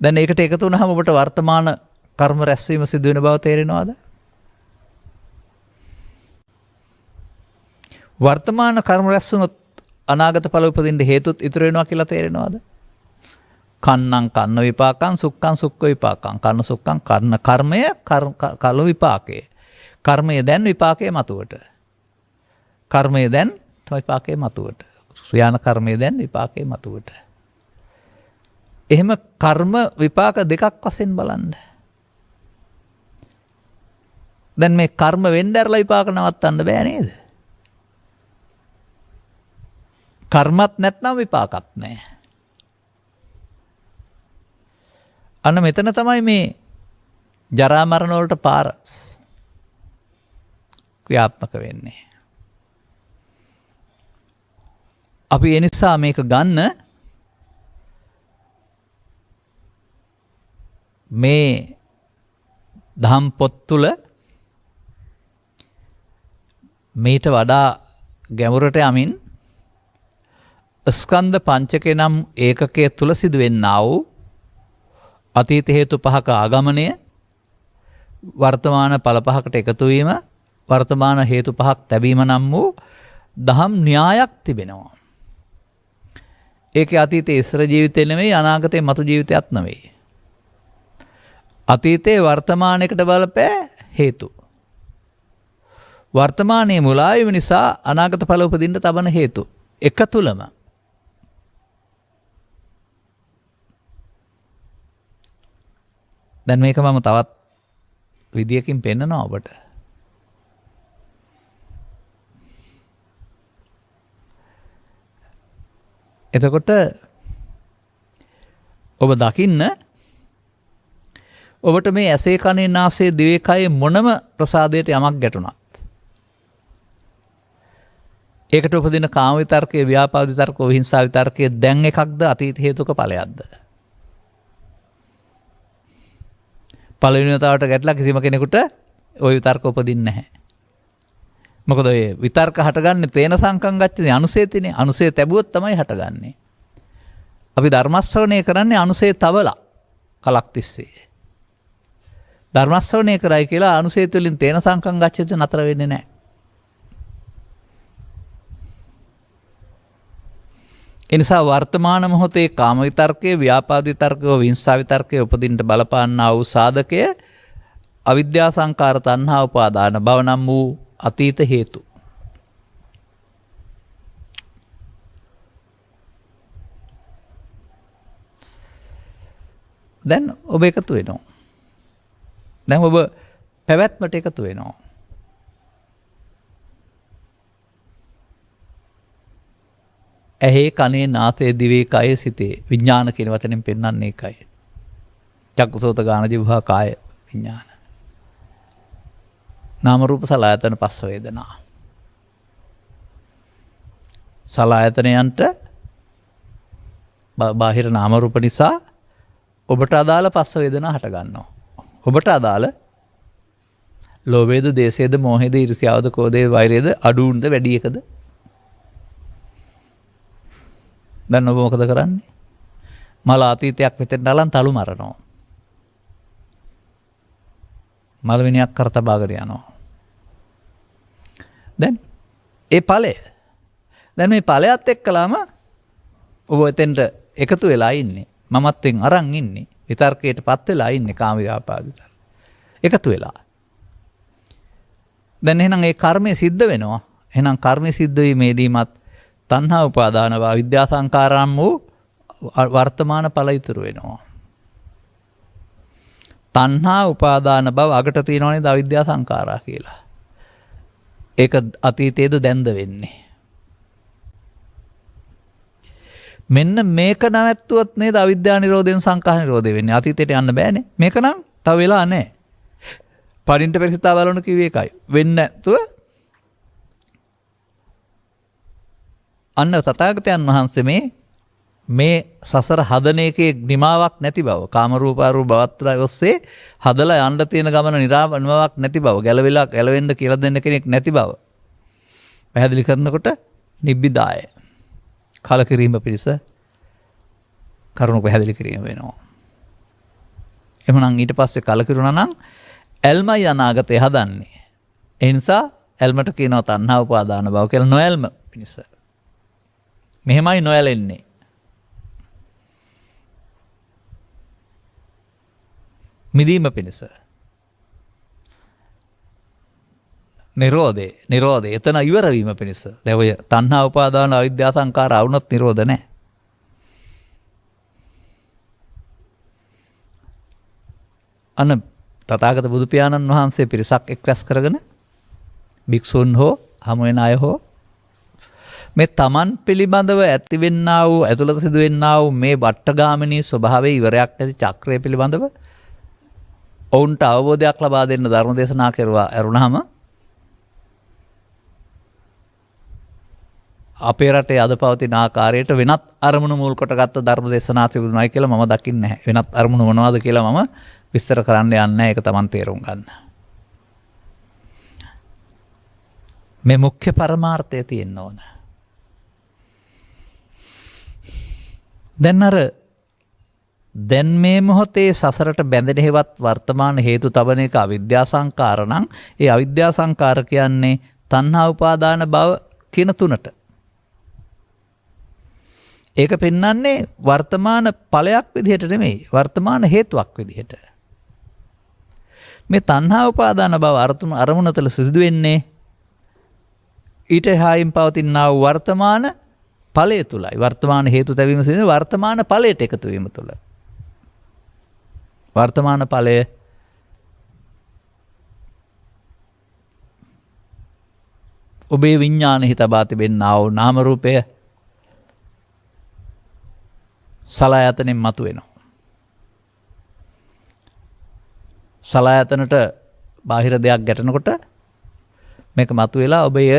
දැන් ඒකට එකතු වුණාම ඔබට වර්තමාන කර්ම රැස්වීම සිදු වෙන බව තේරෙනවද? වර්තමාන කර්ම රැස් වුණොත් අනාගත ඵල උපදින්න හේතුත් ඉතුරු වෙනවා කියලා තේරෙනවද? කන්නං කන්න විපාකං, සුක්ඛං සුක්ඛ විපාකං, කන්න සුක්ඛං කර්ණ කර්මය, කල විපාකය. කර්මය දැන් විපාකයේ මතුවට. කර්මය දැන් විපාකයේ මතුවට. ක්‍රියාන කර්මය දැන් විපාකයේ මතුවට. එහෙම කර්ම විපාක දෙකක් වශයෙන් බලන්න. දැන් මේ කර්ම වෙන්න ඇරලා විපාක නවත්තන්න බෑ නේද? කර්මත් නැත්නම් විපාකත් නැහැ. අන්න මෙතන තමයි මේ ජරා මරණ වලට පාර ක්‍රියාත්මක වෙන්නේ. අපි ඒ නිසා මේක ගන්න මේ දහම් පොත් තුල මේට වඩා ගැඹුරට යමින් ස්කන්ධ පංචකේ නම් ඒකකයේ තුල සිදුවෙන්නා වූ අතීත හේතු පහක ආගමනය, වර්තමාන ඵල පහකට එකතු වීම, වර්තමාන හේතු පහක් තැබීම නම් වූ දහම් න්‍යායක් තිබෙනවා. ඒකේ අතීතයේ ඉස්සර ජීවිතේ නෙමෙයි, අනාගතයේ මතු ජීවිතයත් නෙමෙයි. අතීතයේ වර්තමානයකට බලපෑ හේතු. වර්තමානයේ මුලා වීම නිසා අනාගත ඵල උපදින්න තබන හේතු එක තුලම. දැන් මේක මම තවත් විදියකින් පෙන්නනවා ඔබට. එතකොට ඔබ දකින්න ඔබට මේ ඇසේ කනේ නාසයේ දිවේ කයේ මොනම ප්‍රසාදයට යමක් ගැටුණත් ඒකට උපදින කාම විතර්කයේ ව්‍යාපාද විතර්කයේ හිංසා විතර්කයේ දැන් එකක්ද අතීත හේතුක ඵලයක්ද? පළවෙනි වතාවට ගැටලා කිසිම කෙනෙකුට ওই විතර්ක උපදින්නේ නැහැ. මොකද ඔය විතර්ක හටගන්නේ තේන සංකම් ගච්ඡති අනුසේතිනේ. අනුසේ තැබුවොත් තමයි හටගන්නේ. අපි ධර්ම ශ්‍රවණය කරන්නේ අනුසේ තවලා කලක් තිස්සේ. ධර්ම ශ්‍රවණය කරයි කියලා අනුසේත වලින් තේන සංකම් ගච්ඡති නතර වෙන්නේ නැහැ. එනිසා වර්තමාන මොහොතේ කාම විතර්කයේ ව්‍යාපාද විතර්කයේ විහිංසා විතර්කයේ උපදින්න බලපාන්නා වූ සාධකය අවිද්‍යා සංකාර තණ්හා උපාදාන භව නම් වූ අතීත හේතු. දැන් ඔබ එකතු වෙනවා. දැන් ඔබ පැවැත්මට එකතු වෙනවා. ඇහි කනේ නාසයේ දිවේ කයේ සිතේ විඥාන කියන වචනෙන් පෙන්වන්නේ ඒකයි. චක්කසෝත ගාන ජීවහා කාය විඥාන. නාම රූප සලආයතන පස්ස වේදනා. සලආයතනයන්ට බාහිර නාම රූප නිසා ඔබට අදාළ පස්ස වේදනා හට ගන්නවා. ඔබට අදාළ ලෝභයේද, දේශයේද, මෝහයේද, ඊර්ෂ්‍යාවද, ක්‍රෝධයේද, වෛරයේද අඩුුන්ද වැඩි එකද? දැන් ඔබ මොකද කරන්නේ? මල අතීතයක් මෙතෙන් ඩලන් තලු මරනවා. මලවිනියක් කර තබාගෙන යනවා. දැන් ඒ ඵලය. දැන් මේ ඵලයත් එක්කලාම ඔබ එතෙන්ට එකතු වෙලා ඉන්නේ. මමත්වෙන් අරන් ඉන්නේ. විතර්කයටපත් වෙලා ඉන්නේ කාම ව්‍යාපාද විතර්ක. එකතු වෙලා. දැන් එහෙනම් ඒ කර්මය සිද්ධ වෙනවා. එහෙනම් කර්මය සිද්ධ වීමේදීමත් තණ්හා උපාදාන වා විද්‍යා සංකාරම් වූ වර්තමාන ඵල ඉතුරු වෙනවා. තණ්හා උපාදාන බව අගට තියෙනවා නේද අවිද්‍යා සංකාරා කියලා. ඒක අතීතයේද දැන්ද වෙන්නේ. මෙන්න මේක නැවැත්තුවොත් නේද අවිද්‍යා නිරෝධයෙන් සංඛාර නිරෝධය වෙන්නේ. අතීතයට යන්න බෑනේ. මේක නම් තව වෙලා නැහැ. පරිණත පරිසිතා බලන කිව්වේ එකයි. වෙන්නේ නැතුව අන්න තථාගතයන් වහන්සේ මේ සසර හදන එකේ නිමාවක් නැති බව කාමරූපාරූප භවත්‍රය ඔස්සේ හදලා යන්න තියෙන ගමන නිමාවක් නැති බව ගැලවෙන්න කියලා දෙන්න කෙනෙක් නැති බව පැහැදිලි කරනකොට නිබ්බිදාය කලකිරීම පිණිස කරුණු පැහැදිලි කිරීම වෙනවා. එhmenan ඊට පස්සේ කලකිරුණා නම් ඇල්මයි අනාගතේ හදන්නේ. ඒ නිසා ඇල්මට කියනවා තණ්හා උපාදාන බව කියලා නොඇල්ම පිණිස. මෙහෙමයි නොඇලෙන්නේ. මිදීම පිණිස. නිරෝධය එතන ඉවර වීම පිණිස. දැන් ඔය තණ්හා උපාදාන අවිද්‍යා සංකාර වුණොත් නිරෝධ නැහැ. අන්න තථාගත බුදු පියාණන් වහන්සේ පිරිසක් එක් රැස් කරගෙන භික්ෂුන් හෝ හමු වෙන අය හෝ මේ තමන් පිළිබඳව ඇතිවෙන්නා වූ ඇතුළත සිදුවෙන්නා වූ මේ වට්ටගාමිනී ස්වභාවයේ ඉවරයක් නැති චක්‍රය පිළිබඳව ඔවුන්ට අවබෝධයක් ලබා දෙන්න ධර්ම දේශනා කරුවා. ඇරුණාම අපේ රටේ අද පවතින ආකාරයට වෙනත් අරමුණු මුල් කොටගත් ධර්ම දේශනා තිබුණායි කියලා මම දකින්නේ නැහැ. වෙනත් අරමුණු මොනවද කියලා මම විස්තර කරන්න යන්නේ නැහැ. ඒක Taman තේරුම් ගන්න. මේ මුඛ්‍ය පරමාර්ථය තියෙන්න ඕන. දැන් මේ මොහොතේ සසරට බැඳෙන හේවත් වර්තමාන හේතු තබන එක අවිද්‍යා සංකාර නම් ඒ අවිද්‍යා සංකාර කියන්නේ තණ්හා උපාදාන භව කියන තුනට. ඒක පෙන්වන්නේ වර්තමාන ඵලයක් විදිහට නෙමෙයි වර්තමාන හේතුවක් විදිහට. මේ තණ්හා උපාදාන භව අරමුණතල සිදු වෙන්නේ ඊට එහායින් පවතිනා වර්තමාන ඵලය තුලයි. වර්තමාන හේතු තැබීම සිදු වර්තමාන ඵලයට එකතු වීම තුල. වර්තමාන ඵලය ඔබේ විඥානෙහි තබා තිබෙනා වූ නාම රූපය සලආයතනෙන් මතුවෙනවා. සලආයතනට බාහිර දෙයක් ගැටෙනකොට මේක මතුවෙලා ඔබ එය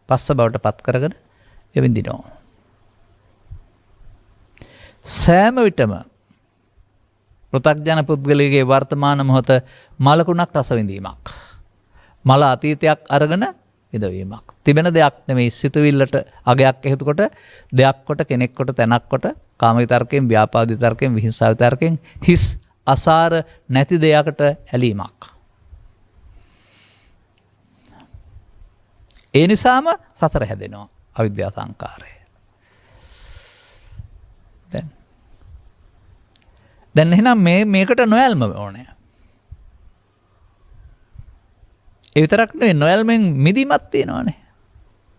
පස්ස බවට පත් කරගෙන එවිඳිනවා. සෑම විටම පෘථග්ජන පුද්ගලයාගේ වර්තමාන මොහොත මලකුණක් රස විඳීමක්. මල අතීතයක් අරගෙන විඳවීමක්. තිබෙන දෙයක් නෙමෙයි සිතුවිල්ලට අගයක් හේතු කොට දෙයක් කොට කෙනෙක් කොට තැනක් කොට කාම විතර්කයෙන් ව්‍යාපාද විතර්කයෙන් විහිංසා විතර්කයෙන් හිස් අසාර නැති දෙයකට ඇලීමක්. ඒ නිසාම සතර හැදෙනවා අවිද්‍යා සංකාරය. දැන් එහෙනම් මේකට නොයල්ම ඕනේ. ඒ විතරක් නෙවෙයි නොයල්මෙන් මිදීමක් තියෙනවානේ.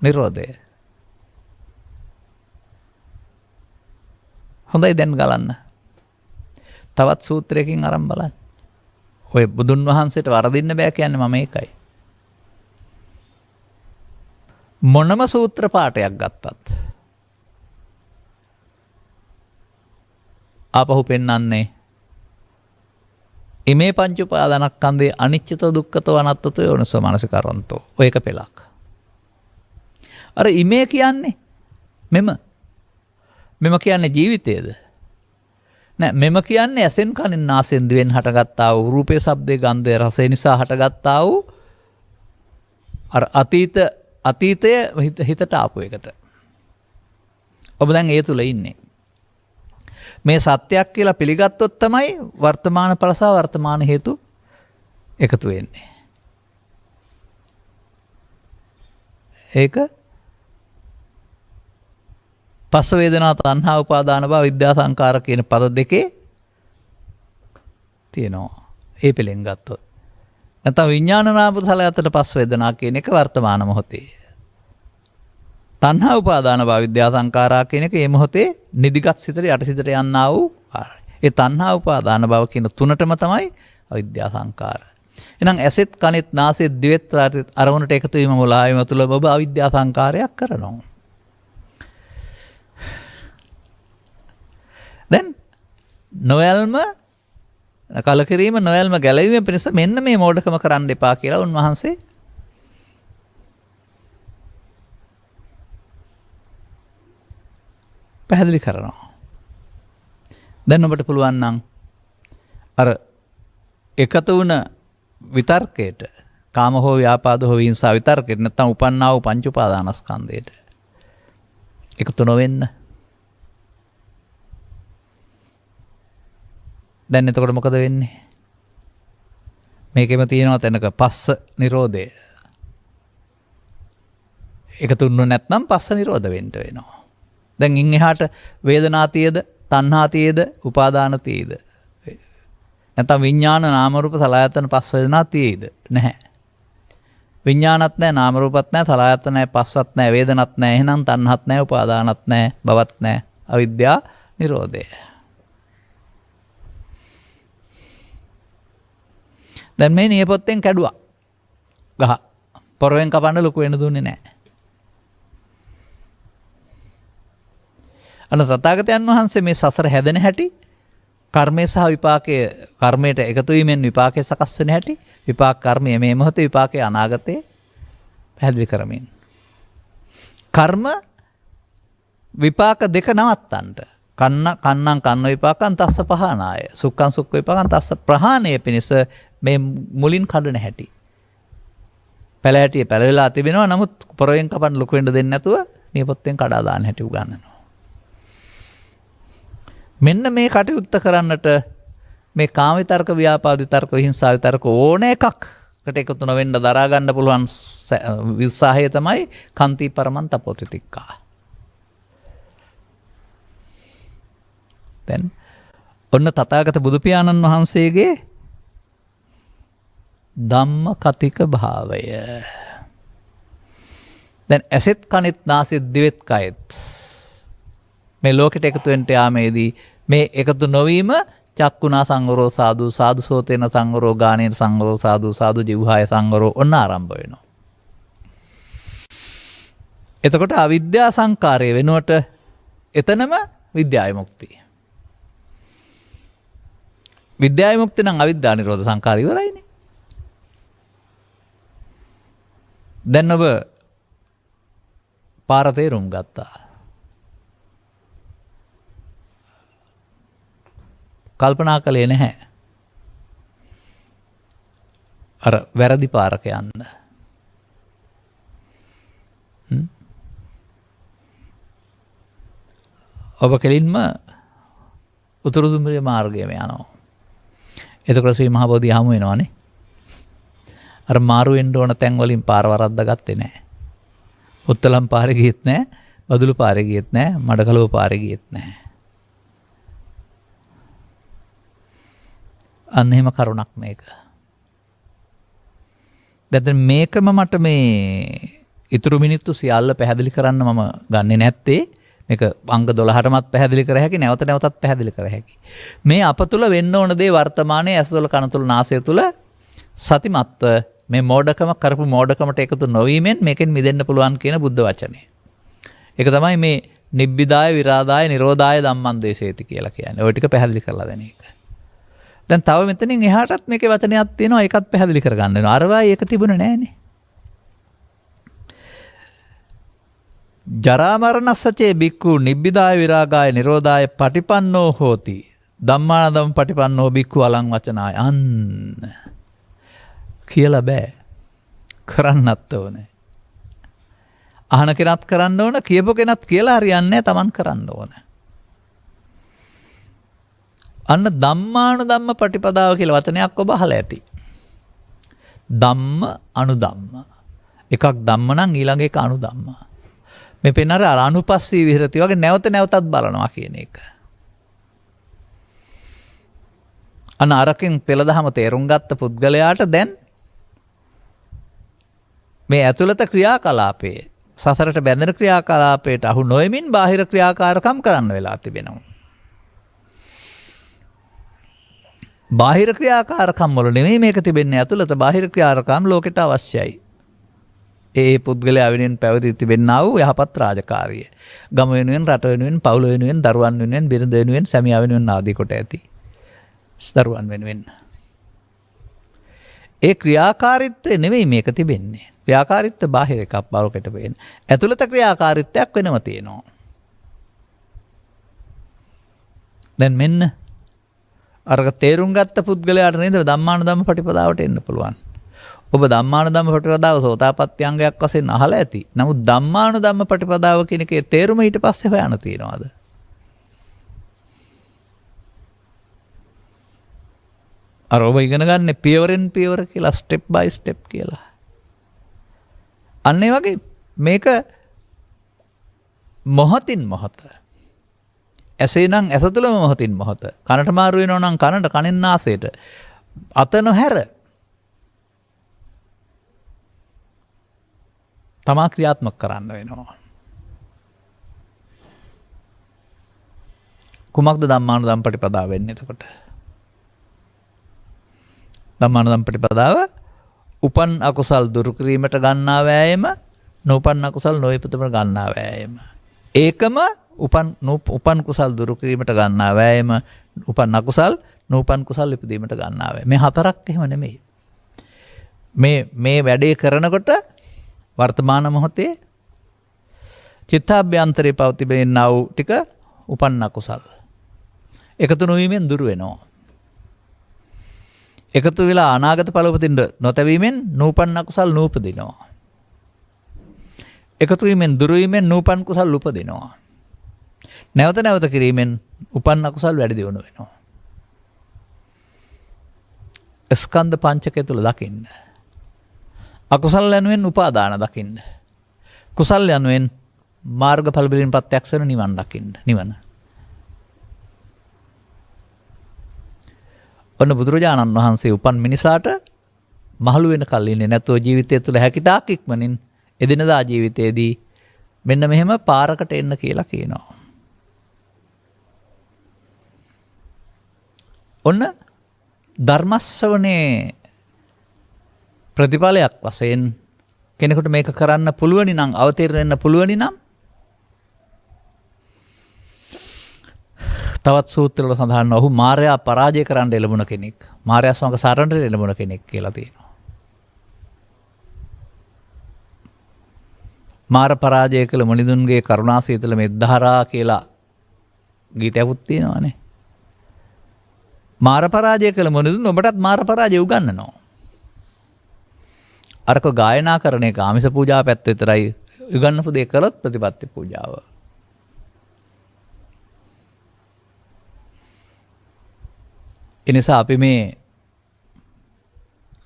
නිරෝධය. හොඳයි දැන් ගලන්න. තවත් සූත්‍රයකින් අරන් බලන්න. ඔය බුදුන් වහන්සේට වරදින්න බෑ කියන්නේ මම ඒකයි. මොනම සූත්‍ර පාඨයක් ගත්තත් ආපහු පෙන්වන්නේ ඉමේ පංච උපාදානස්කන්ධේ අනිච්චතෝ දුක්ඛතෝ අනාත්තතෝ යෝනිසෝ මනසිකරන්තෝ. ඔය එක පෙළක්. අර ඉමේ කියන්නේ මෙම කියන්නේ ජීවිතයේද? නෑ මෙම කියන්නේ ඇසෙන් කනින් නාසයෙන් දිවෙන් හටගත්තා වූ රූපේ ශබ්දේ ගන්ධය රසය නිසා හටගත්තා වූ අර අතීතය හිතට ආපු එකට. ඔබ දැන් ඒ තුල ඉන්නේ. මේ සත්‍යයක් කියලා පිළිගත්තොත් තමයි වර්තමාන ඵල සහ වර්තමාන හේතු එකතු වෙන්නේ. ඒක පස්ස වේදනා තණ්හා උපාදාන භව විද්‍යා සංකාර කියන පද දෙකේ තියෙනවා. ඒ පිළිෙන් ගත්තොත්. නැත්නම් විඥාන නාම සලයතට පස්ස වේදනා කියන එක වර්තමාන මොහොතේ. තණ්හා උපාදාන භව විද්‍යා සංකාරා කියන එක මේ මොහොතේ නිදිගත් සිතට යට සිතට යන්නා වූ කාරණා. ඒ තණ්හා උපාදාන භව කියන තුනටම තමයි අවිද්‍යා සංකාර. එහෙනම් ඇසෙත් කනෙත් නාසෙත් දිවෙත් අරමුණට එකතු වීම මුලාවීම තුළ ඔබ අවිද්‍යා සංකාරයක් කරනවා. දැන් නොයල්ම කලකිරීම නොයල්ම ගැලවීම පිණිස මෙන්න මේ මෝඩකම කරන්න එපා කියලා උන්වහන්සේ පැහැදිලි කරනවා. දැන් ඔබට පුළුවන් නම් අර එකතු වුණ විතර්කයට කාම හෝ ව්‍යාපාද හෝ විහිංසා විතර්කයට නැත්නම් උපන්නා වූ පංච උපාදානස්කන්ධයට එකතු නොවෙන්න. දැන් එතකොට මොකද වෙන්නේ? මේකෙම තියෙනවා තැනක පස්ස නිරෝධය. එකතු වුණ නැත්නම් පස්ස නිරෝධ වෙන්න වෙනවා. දැන් ඉන් එහාට වේදනා තියේද, තණ්හා තියේද, උපාදාන තියේද? නැත්නම් විඥාන නාම රූප සලආයතන පස් වේදනා තියේද? නැහැ. විඥානත් නැහැ, නාම රූපත් නැහැ, සලආයතන නැහැ, පස්සත් නැහැ, වේදනත් නැහැ. එහෙනම් තණ්හත් නැහැ, උපාදානත් නැහැ, භවත් නැහැ. අවිද්‍යා නිරෝධය. දැන් මේ නියපොත්තෙන් කැඩුවා. ගහ. පොරවෙන් කපන්න ලොකු වෙන දුන්නේ නැහැ. අන්න තථාගතයන් වහන්සේ මේ සසර හැදෙන හැටි කර්මය සහ විපාකයේ කර්මයට එකතු වීමෙන් විපාකයේ සකස් වෙන හැටි විපාක කර්මය මේ මොහොතේ විපාකයේ අනාගතයේ පැහැදිලි කරමින් කර්ම විපාක දෙක නවත්තන්නට කන්නම් කන්න විපාකං තස්ස පහනාය සුක්ඛං සුක්ඛ විපාකං තස්ස ප්‍රහාණය පිණිස මේ මුලින් කඩන හැටි පැලහැටිය පැලවිලා තිබෙනවා. නමුත් පොරවෙන් කපන්න ලොකු වෙන්න දෙන්නේ නැතුව නියපොත්තෙන් කඩා දාන්න හැටි උගන්වනවා. මෙන්න මේ කටයුත්ත කරන්නට මේ කාම විතර්ක ව්‍යාපාද විතර්ක විහිංසා විතර්ක ඕන එකකට එකතු නොවෙන්න දරා ගන්න පුළුවන් උත්සාහය තමයි කන්ති පරමන් තපෝතිතික්කා. දැන් ඔන්න තථාගත බුදු පියාණන් වහන්සේගේ ධම්ම කතික භාවය. දැන් ඇසෙත් කනෙත් නාසෙත් දිවෙත් කයෙත් මේ ලෝකෙට එකතු වෙන්න යාමේදී මේ එකතු නොවීම චක්කුණා සංවරෝ සාදු සාදු සෝතේන සංවරෝ ගානේන සංවරෝ සාදු සාදු ජීවහාය සංවරෝ ඔන්න ආරම්භ වෙනවා. එතකොට අවිද්‍යා සංකාරය වෙනුවට එතනම විද්‍යා විමුක්තිය. විද්‍යා විමුක්තිය නම් අවිද්‍යා නිරෝධ සංකාරය ඉවරයිනේ. දැන් ඔබ පාර තේරුම් ගත්තා. කල්පනා කළේ නැහැ. අර වැරදි පාරක යන්න. ඔබ කෙලින්ම උතුරු දුම්රිය මාර්ගයේම යනවා. එතකොට ශ්‍රී මහා බෝධිය හමු වෙනවනේ. අර මාරු වෙන්න ඕන තැන් වලින් පාර වරද්දා ගත්තේ නැහැ. උත්තලම් පාරේ ගියෙත් නැහැ, බදුළු පාරේ ගියෙත් නැහැ, මඩකලුව පාරේ ගියෙත් නැහැ. අන්න එහෙම කරුණක් මේක. දැන් මේකම මට මේ ඉතුරු මිනිත්තු සියල්ල පැහැදිලි කරන්න මම ගන්නෙ නැත්තේ. මේක අංග 12ටමත් පැහැදිලි කර හැකි, නැවත නැවතත් පැහැදිලි කර හැකි. මේ අප තුළ වෙන්න ඕන දේ වර්තමානයේ ඇස්වල කන තුළ නාසය තුළ සතිමත්ව මේ මෝඩකම කරපු මෝඩකමට එකතු නොවීමෙන් මේකෙන් මිදෙන්න පුළුවන් කියන බුද්ධ වචනේ. ඒක තමයි මේ නිබ්බිදාය විරාදාය නිරෝධාය ධම්මං දේශේති කියලා කියන්නේ. ඔය ටික පැහැදිලි කරලා දෙන එක. දැන් තව මෙතනින් එහාටත් මේකේ වචනයක් තියෙනවා. ඒකත් පැහැදිලි කරගන්න වෙනවා. අරවායි ඒක තිබුණේ නැහනේ. ජරා මරණස්සචේ බික්ඛු නිබ්බිදාය විරාගාය නිරෝධාය පටිපන්නෝ හෝති. ධම්මානදම් පටිපන්නෝ බික්ඛු අලං වචනාය. අන්න කියලා බෑ. කරන්නත් ඕනේ. අහන කෙනත් කරන්න ඕන, කියපු කෙනත් කියලා හරියන්නේ තමන් කරන්න ඕන. අන්න ධම්මානුධම්ම පටිපදාව කියලා වචනයක් ඔබ අහලා ඇති. ධම්ම අනුධම්ම. එකක් ධම්ම නම් ඊළඟ එක අනුධම්ම. මේ පෙන්නර අනුපස්සී විහෙරති වගේ නැවත නැවතත් බලනවා කියන එක. අන්න අරකින් පෙළදහම තේරුම් ගත්ත පුද්ගලයාට දැන් මේ ඇතුළත ක්‍රියාකලාපයේ සසරට බැඳෙන ක්‍රියාකලාපයට අහු නොයමින් බාහිර ක්‍රියාකාරකම් කරන්න වෙලා තිබෙනවා. බාහිර ක්‍රියාකාරකම් වල නෙමෙයි මේක තිබෙන්නේ, ඇතුළත බාහිර ක්‍රියාකාරකම් ලෝකෙට අවශ්‍යයි. ඒ පුද්ගලයා වෙනුවෙන් පැවති තිබෙන්නා වූ යහපත් රාජකාරිය. ගම වෙනුවෙන්, රට වෙනුවෙන්, පවුල වෙනුවෙන්, දරුවන් වෙනුවෙන්, බිරිඳ වෙනුවෙන්, සැමියා වෙනුවෙන් ආදී කොට ඇති. දරුවන් වෙනුවෙන්. ඒ ක්‍රියාකාරීත්වය නෙමෙයි මේක තිබෙන්නේ. ක්‍රියාකාරීත්වය බාහිර එකක් බවකට වෙන්නේ. ඇතුළත ක්‍රියාකාරීත්වයක් වෙනම තියෙනවා. දැන් මෙන්න අරක තේරුම් ගත්ත පුද්ගලයාට නේද ධම්මානුධම්ම පටිපදාවට එන්න පුළුවන්. ඔබ ධම්මානුධම්ම පටිපදාව සෝතාපට්ටි අංගයක් වශයෙන් අහලා ඇති. නමුත් ධම්මානුධම්ම පටිපදාව කියන එකේ තේරුම ඊට පස්සේ හොයන්න තියනවාද? අර ඔබ ඉගෙන ගන්න පියවරෙන් පියවර කියලා, ස්ටෙප් බයි ස්ටෙප් කියලා. අන්න ඒ වගේ මේක මොහොතින් මොහොත. ඇසේ නම් ඇස තුළම මොහොතින් මොහොත. කනට මාරු වෙනවා නම් කනට, කනෙන් නාසයට. අත නොහැර තමා ක්‍රියාත්මක කරන්න වෙනවා. කුමක්ද ධම්මානුධම්ම පටිපදාව වෙන්නේ එතකොට? ධම්මානුධම්ම පටිපදාව උපන් අකුසල් දුරු කිරීමට ගන්නා වෑයම, නොඋපන් අකුසල් නොඉපදීමට ගන්නා වෑයම. ඒකම උපන් කුසල් දුරු කිරීමට ගන්නා වෑයම, උපන් අකුසල් නොඋපන් කුසල් ඉපදීමට ගන්නා වෑයම. මේ හතරක් එහෙම නෙමෙයි. මේ වැඩේ කරනකොට වර්තමාන මොහොතේ චිත්තාභ්‍යන්තරේ පවතිනා වූ ටික උපන් අකුසල් එකතු නොවීමෙන් දුර වෙනවා. එකතු වෙලා අනාගත ඵල උපදින්න නොතැවීමෙන් නූපන් අකුසල් නූපදිනවා. එකතු වීමෙන් දුර වීමෙන් නූපන් කුසල් උපදිනවා. නැවත නැවත කිරීමෙන් උපන් අකුසල් වැඩි දියුණු වෙනවා. ස්කන්ධ පංචකය තුල දකින්න. අකුසල් යනුවෙන් උපාදාන දකින්න. කුසල් යනුවෙන් මාර්ගඵල වලින් ප්‍රත්‍යක්ෂ වෙන නිවන් දකින්න. නිවන. ඔන්න බුදුරජාණන් වහන්සේ උපන් මිනිසාට මහලු වෙන කල් ඉන්නේ නැතුව ජීවිතය තුළ හැකිතාක් ඉක්මනින් එදිනදා ජීවිතයේදී මෙන්න මෙහෙම පාරකට එන්න කියලා කියනවා. ඔන්න ධර්මස්සවනේ ප්‍රතිඵලයක් වශයෙන් කෙනෙකුට මේක කරන්න පුළුවනි නම් අවතීර්ණ වෙන්න පුළුවනි නම් තවත් සූත්‍රවල සඳහන් ඔහු මාරයා පරාජය කරන්න එළඹුණ කෙනෙක්. මාරයා සමග සරණට එළඹුණ කෙනෙක් කියලා තියෙනවා. මාර පරාජය කළ මුනිදුන්ගේ කරුණාසීතල මෙද්දහරා කියලා ගීතයකුත් තියෙනවානේ. මාර පරාජය කළ මුනිදුන් ඔබටත් මාර පරාජය උගන්වනවා. අරක ගායනා කරන එක ආමිස පූජා පැත්ත විතරයි උගන්වපු දේ කළොත් ප්‍රතිපත්ති පූජාව. එනිසා අපි මේ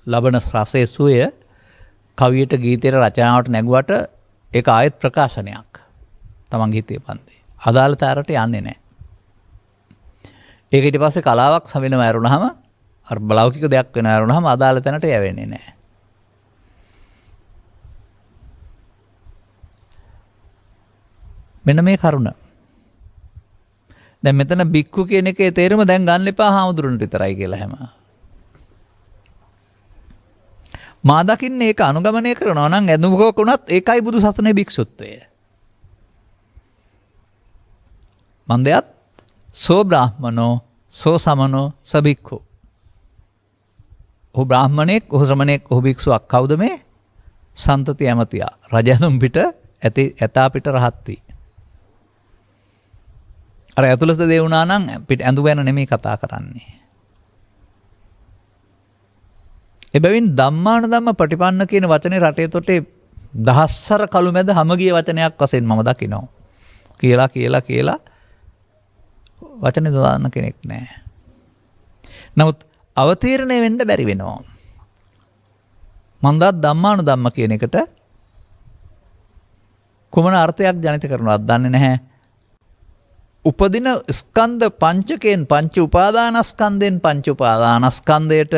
ලබන රසයේ සුවය කවියට ගීතයට රචනාවට නැගුවට ඒක ආයෙත් ප්‍රකාශනයක්. තමන්ගේ හිතේ පන්දේ. අදාළතාවයට යන්නේ නැහැ. ඒක ඊට පස්සේ කලාවක් වෙනම ඇරුණාම අර ලෞකික දෙයක් වෙනම ඇරුණාම අදාළ තැනට යවෙන්නේ නැහැ. මෙන්න මේ කරුණ. දැන් මෙතන බික්කු කියන එකේ තේරුම දැන් ගන්න එපා හාමුදුරන්ට විතරයි කියලා හැම. මා දකින්නේ ඒක අනුගමනය කරනවා නම් ඇඳුමක වුණත් ඒකයි බුදු සසුනේ භික්ෂුත්වය. මන්දයත් සෝ බ්‍රාහ්මනෝ සෝ සමනෝ සබික්ඛු. ඔහු බ්‍රාහ්මණෙක්, ඔහු ශ්‍රමණෙක්, ඔහු භික්ෂුවක්. කවුද මේ? සන්තති ඇමතියා. රජතුන් පිට ඇතා පිට රහත්ති. අර ඇතුළත දේ වුණා නම් පිට ඇඳු ගැන නෙමෙයි කතා කරන්නේ. එබැවින් ධම්මානුධම්ම පටිපන්න කියන වචනේ රටේ තොටේ දහස්සර කළු මැද හැම ගිය වචනයක් වශයෙන් මම දකිනවා. කියලා වචනේ දාන්න කෙනෙක් නැහැ. නමුත් අවතීර්ණය වෙන්න බැරි වෙනවා. මම ධම්මානුධම්ම කියන එකට කුමන අර්ථයක් ජනිත කරනවද දන්නේ නැහැ. උපදින ස්කන්ධ පංචකයෙන් පංච උපාදානස්කන්ධයෙන් පංච උපාදානස්කන්ධයට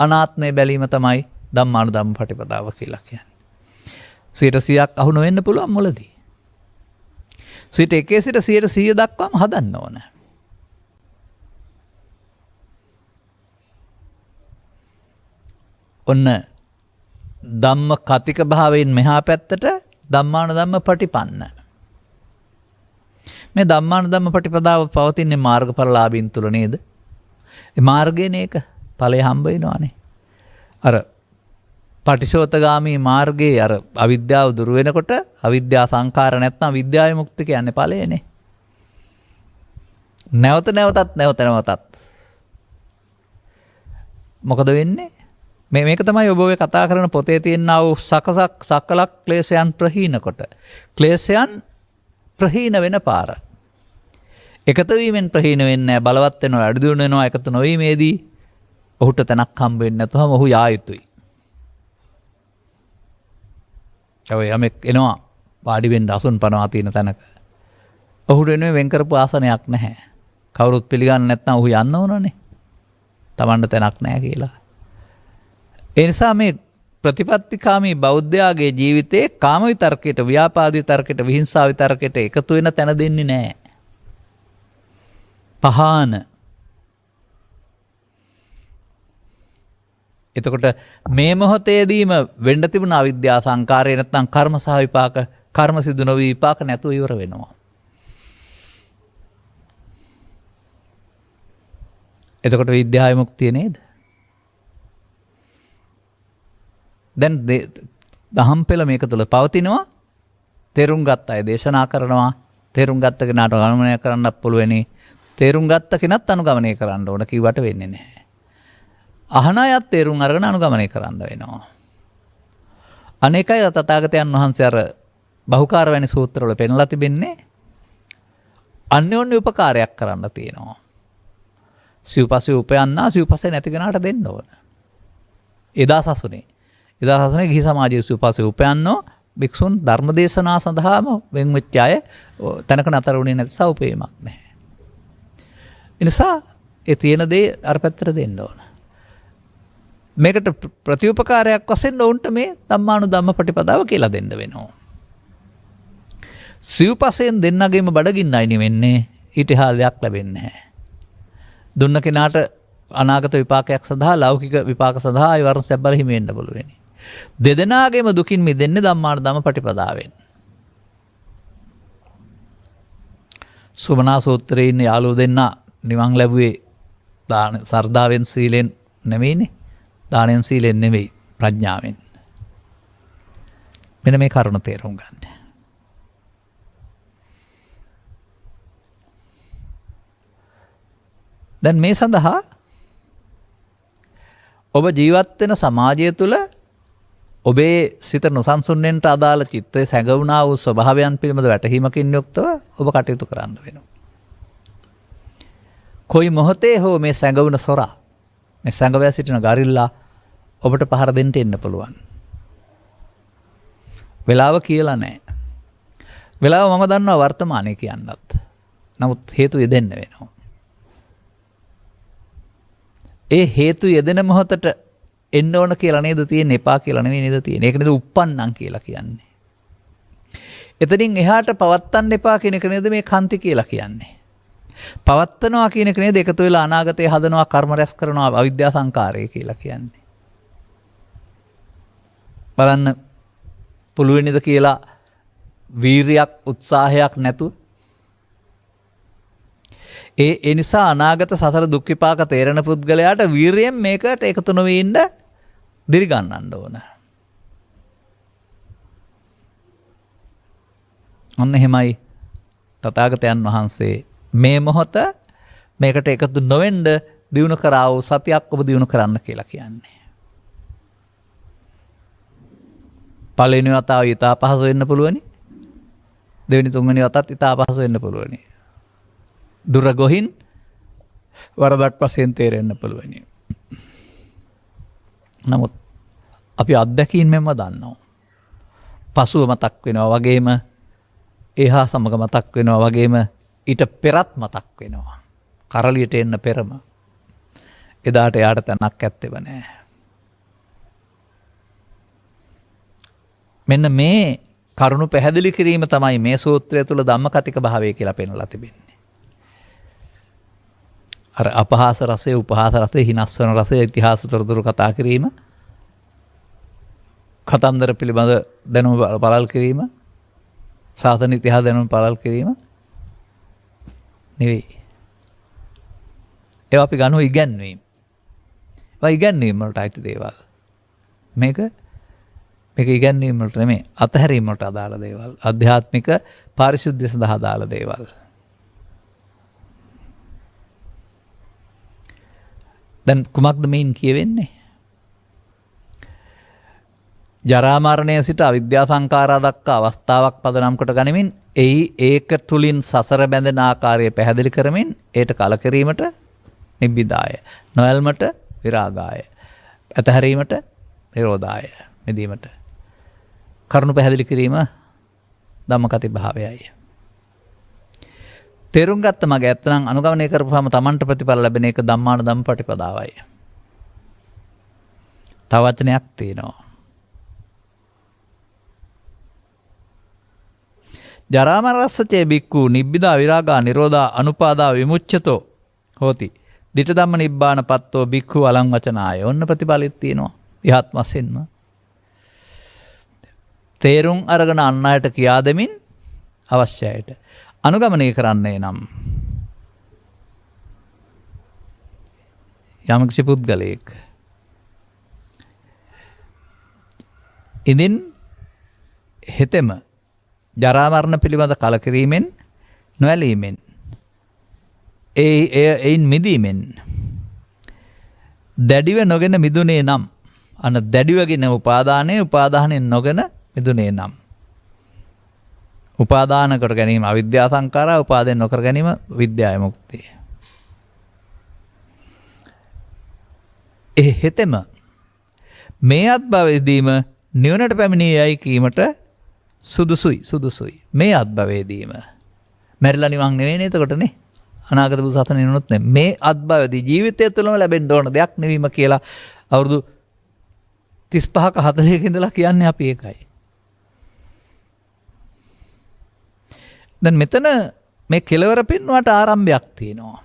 අනාත්මය බැලීම තමයි ධම්මානුධම්ම පටිපදාව කියලා කියන්නේ. 100%ක් අහු නොවෙන්න පුළුවන් මුලදී. 1 සිට 100 දක්වාම හදන්න ඕන. ඔන්න ධම්ම කතික භාවයෙන් මෙහා පැත්තට ධම්මානුධම්ම පටිපන්න. මේ ධම්මානුධම්ම පටිපදාව පවතින්නේ මාර්ගඵලලාභීන් තුල නේද? ඒ මාර්ගයනේ ඒක ඵලය හම්බ වෙනවානේ. අර පටිසෝතගාමී මාර්ගයේ අර අවිද්‍යාව දුර වෙනකොට අවිද්‍යා සංඛාර නැත්නම් විද්‍යා විමුක්ති කියන්නේ ඵලයනේ. නැවත නැවතත් මොකද වෙන්නේ? මේක තමයි ඔබ ඔය කතා කරන පොතේ තියෙනා වූ සකලක් ක්ලේශයන් ප්‍රහීන කොට. ක්ලේශයන් ප්‍රහීන වෙන පාර. එකතු වීමෙන් ප්‍රහීන වෙන්නේ නැහැ. බලවත් වෙනවා, අඩු දියුණු වෙනවා. එකතු නොවීමේදී ඔහුට තැනක් හම්බ වෙන්නේ නැතුවම ඔහු යා යුතුයි. ඔය යමෙක් එනවා වාඩි වෙන්න අසුන් පනවා තියෙන තැනක. ඔහුට වෙන කරපු ආසනයක් නැහැ. කවුරුත් පිළිගන්නේ නැත්නම් ඔහු යන්න ඕනනේ. Tamanට තැනක් නැහැ කියලා. ඒ නිසා මේ ප්‍රතිපත්තිකාමී බෞද්ධයාගේ ජීවිතේ කාම විතර්කයට, ව්‍යාපාද විතර්කයට, විහිංසාව විතර්කයට එකතු වෙන තැන දෙන්නේ නැහැ. පහාන. එතකොට මේ මොහොතේදීම වෙන්න තිබුණ අවිද්‍යා සංකාරය නැත්නම් කර්ම සහ විපාක, කර්ම සිදු නොවි විපාක නැතුව ඉවර වෙනවා. එතකොට විද්‍යා විමුක්තිය නේද? දැන් දහම් පෙළ මේක තුළ පවතිනවා. තේරුම් ගත්ත අය දේශනා කරනවා. තේරුම් ගත්ත කෙනාට අනුගමනය කරන්නත් පුළුවනි. තේරුම් ගත්ත කෙනත් අනුගමනය කරන්න ඕන කිව්වට වෙන්නේ නැහැ. අහන අයත් තේරුම් අරගෙන අනුගමනය කරන්න වෙනවා. අනේකයි තථාගතයන් වහන්සේ අර බහුකාර වැනි සූත්‍රවල පෙන්ලා තිබෙන්නේ අන්‍යෝන්‍ය උපකාරයක් කරන්න තියෙනවා. සිව්පස්සේ උපයන්නා සිව්පස්සේ නැති කෙනාට දෙන්න ඕන. එදා සසුනේ ගිහි සමාජයේ සිව්පස්සේ උපයන්නෝ භික්ෂුන් ධර්ම දේශනා සඳහාම වෙන් වෙච්ච අය තැනක නතර වුණේ නැති සෞපේමක් නැහැ. ඒ නිසා ඒ තියෙන දේ අර පැත්තට දෙන්න ඕන. මේකට ප්‍රතිඋපකාරයක් වශයෙන් ඔවුන්ට මේ ධම්මානුධම්ම පටිපදාව කියලා දෙන්න වෙනවා. සිව්පසෙන් දෙන්නගේම බඩගින්නයි නෙවෙන්නේ ඊට එහා දෙයක් ලැබෙන්නේ නැහැ. දුන්න කෙනාට අනාගත විපාකයක් සඳහා ලෞකික විපාක සඳහා ආයවර්ණ සැබ්බල හිමි වෙන්න පුළුවනි. දෙදෙනාගේම දුකින් මිදෙන්නේ ධම්මාන ධම්ම පටිපදාවෙන්. සුමනා සූත්‍රයේ ඉන්න යාළුවෝ දෙන්න නිවන් ලැබුවේ සර්දාවෙන් සීලෙන් නෙමෙයිනේ. දානෙන් සීලෙන් නෙමෙයි ප්‍රඥාවෙන්. මෙන්න මේ කරුණ තේරුම් ගන්න. දැන් මේ සඳහා ඔබ ජීවත් වෙන සමාජය තුළ ඔබේ සිත නොසන්සුන්නෙන්ට අදාළ චිත්තය සැඟවුණා වූ ස්වභාවයන් පිළිබඳ වැටහීමකින් යුක්තව ඔබ කටයුතු කරන්න වෙනවා. කොයි මොහොතේ හෝ මේ සැඟවුණ සොරා මේ සැඟවැ සිටින ගරිල්ලා ඔබට පහර දෙන්න එන්න පුළුවන්. වෙලාව කියලා නැහැ. වෙලාව මම දන්නවා වර්තමානයේ කියන්නත්. නමුත් හේතු යෙදෙන්න වෙනවා. ඒ හේතු යෙදෙන මොහොතට එන්න ඕන කියලා නේද තියෙන්නේ, එපා කියලා නෙවෙයි නේද තියෙන්නේ. ඒක නේද උප්පන්නං කියලා කියන්නේ. එතනින් එහාට පවත්තන්න එපා කියන එක නේද මේ කන්ති කියලා කියන්නේ. පවත්තනවා කියන එක නේද එකතු වෙලා අනාගතේ හදනවා, කර්ම රැස් කරනවා, අවිද්‍යා සංකාරය කියලා කියන්නේ. බලන්න පුළුවනිද කියලා වීරියක් උත්සාහයක් නැතුව ඒ නිසා අනාගත සසර දුක් විපාක තේරෙන පුද්ගලයාට වීරියෙන් මේකට එකතු නොවී ඉන්න දිරි ගන්නන්න ඕන. ඔන්න එහෙමයි තථාගතයන් වහන්සේ මේ මොහොත මේකට එකතු නොවෙන්න දිනු කරා වූ සතියක් ඔබ දිනු කරන්න කියලා කියන්නේ. පළවෙනි වතාව ඊටා පහසු වෙන්න පුළුවනි. දෙවෙනි තුන්වෙනි වතාවත් ඊටා පහසු වෙන්න පුළුවනි. දුර ගොහින් වරදක් වශයෙන් තේරෙන්න පුළුවනි. නමුත් අපි අත්දැකීම් මෙම දන්නවා. පසුව මතක් වෙනවා වගේම එහා සමග මතක් වෙනවා වගේම ඊට පෙරත් මතක් වෙනවා. කරලියට එන්න පෙරම. එදාට යාට තැනක් ඇත්තෙව නෑ. මෙන්න මේ කරුණු පැහැදිලි කිරීම තමයි මේ සූත්‍රය තුළ ධම්මකතික භාවය කියලා පෙන්වලා තිබෙන්නේ. අර අපහාස රසය, උපහාස රසය, හිනස්වන රසය, ඉතිහාස තොරතුරු කතා කිරීම, කතන්දර පිළිබඳ දැනුම පළල් කිරීම, සාසන ඉතිහාස දැනුම පළල් කිරීම නෙවෙයි. ඒවා අපි ගන්නව ඉගැන්වීම. ඒවා ඉගැන්වීම වලට අයිති දේවල්. මේක ඉගැන්වීම වලට නෙමෙයි, අතහැරීම වලට අදාළ දේවල්. ආධ්‍යාත්මික පාරිශුද්ධිය සඳහා අදාළ දේවල්. දැන් කුමක්ද මේන් කියවෙන්නේ? ජරා මරණය සිට අවිද්‍යා සංඛාරා දක්වා අවස්ථාවක් පදනම් කොට ගනිමින් ඒක තුලින් සසර බැඳෙන ආකාරය පැහැදිලි කරමින් ඒට කලකිරීමට නිබ්බිදාය, නොයල්මට විරාගාය, අතහැරීමට නිරෝධාය, මිදීමට කරුණු පැහැදිලි කිරීම ධම්මකති භාවයයි. තේරුම් ගත්ත මග ඇත්තනම් අනුගමනය කරපුවාම Tamanට ප්‍රතිඵල ලැබෙන එක ධම්මාන ධම්ම පටිපදාවයි. තව වචනයක් තියෙනවා. ජරා මරණස්සචේ බික්ඛු නිබ්බිදා විරාගා නිරෝධා අනුපාදා විමුච්ඡතෝ හෝති. ditta ධම්ම නිබ්බාන පත්තෝ බික්ඛු අලං වචනාය. ඔන්න ප්‍රතිඵලෙත් තියෙනවා. ඉහත් වශයෙන්ම. තේරුම් අරගෙන අන් අයට කියා දෙමින් අවශ්‍යයට අනුගමනය කරන්නේ නම් යම්කිසි පුද්ගලයෙක් ඉදින් හෙතෙම ජරා මරණ පිළිබඳ කලකිරීමෙන් නොඇලීමෙන් එයින් මිදීමෙන් දැඩිව නොගෙන මිදුනේ නම් අන දැඩිවගෙන උපාදානයෙන් නොගෙන මිදුනේ නම් උපාදාන කර ගැනීම අවිද්‍යා සංඛාරා, උපාදාන නොකර ගැනීම විද්‍යාය මුක්තිය. හෙතෙම මේ අත්භවයේදීම නිවනට පැමිණියයි කීමට සුදුසුයි. මේ අත්භවයේදීම මැරිලා නිවන් නෙවෙයි නේද එතකොටනේ. අනාගත බුදු සසුන නිවනොත් නෙමෙයි. මේ අත්භවයේදී ජීවිතය තුළම ලැබෙන්න ඕන දෙයක් නෙවීම කියලා අවුරුදු 35ක 40ක ඉඳලා කියන්නේ අපි ඒකයි. දැන් මෙතන මේ කෙලවර පෙන්වුවට ආරම්භයක් තියෙනවා.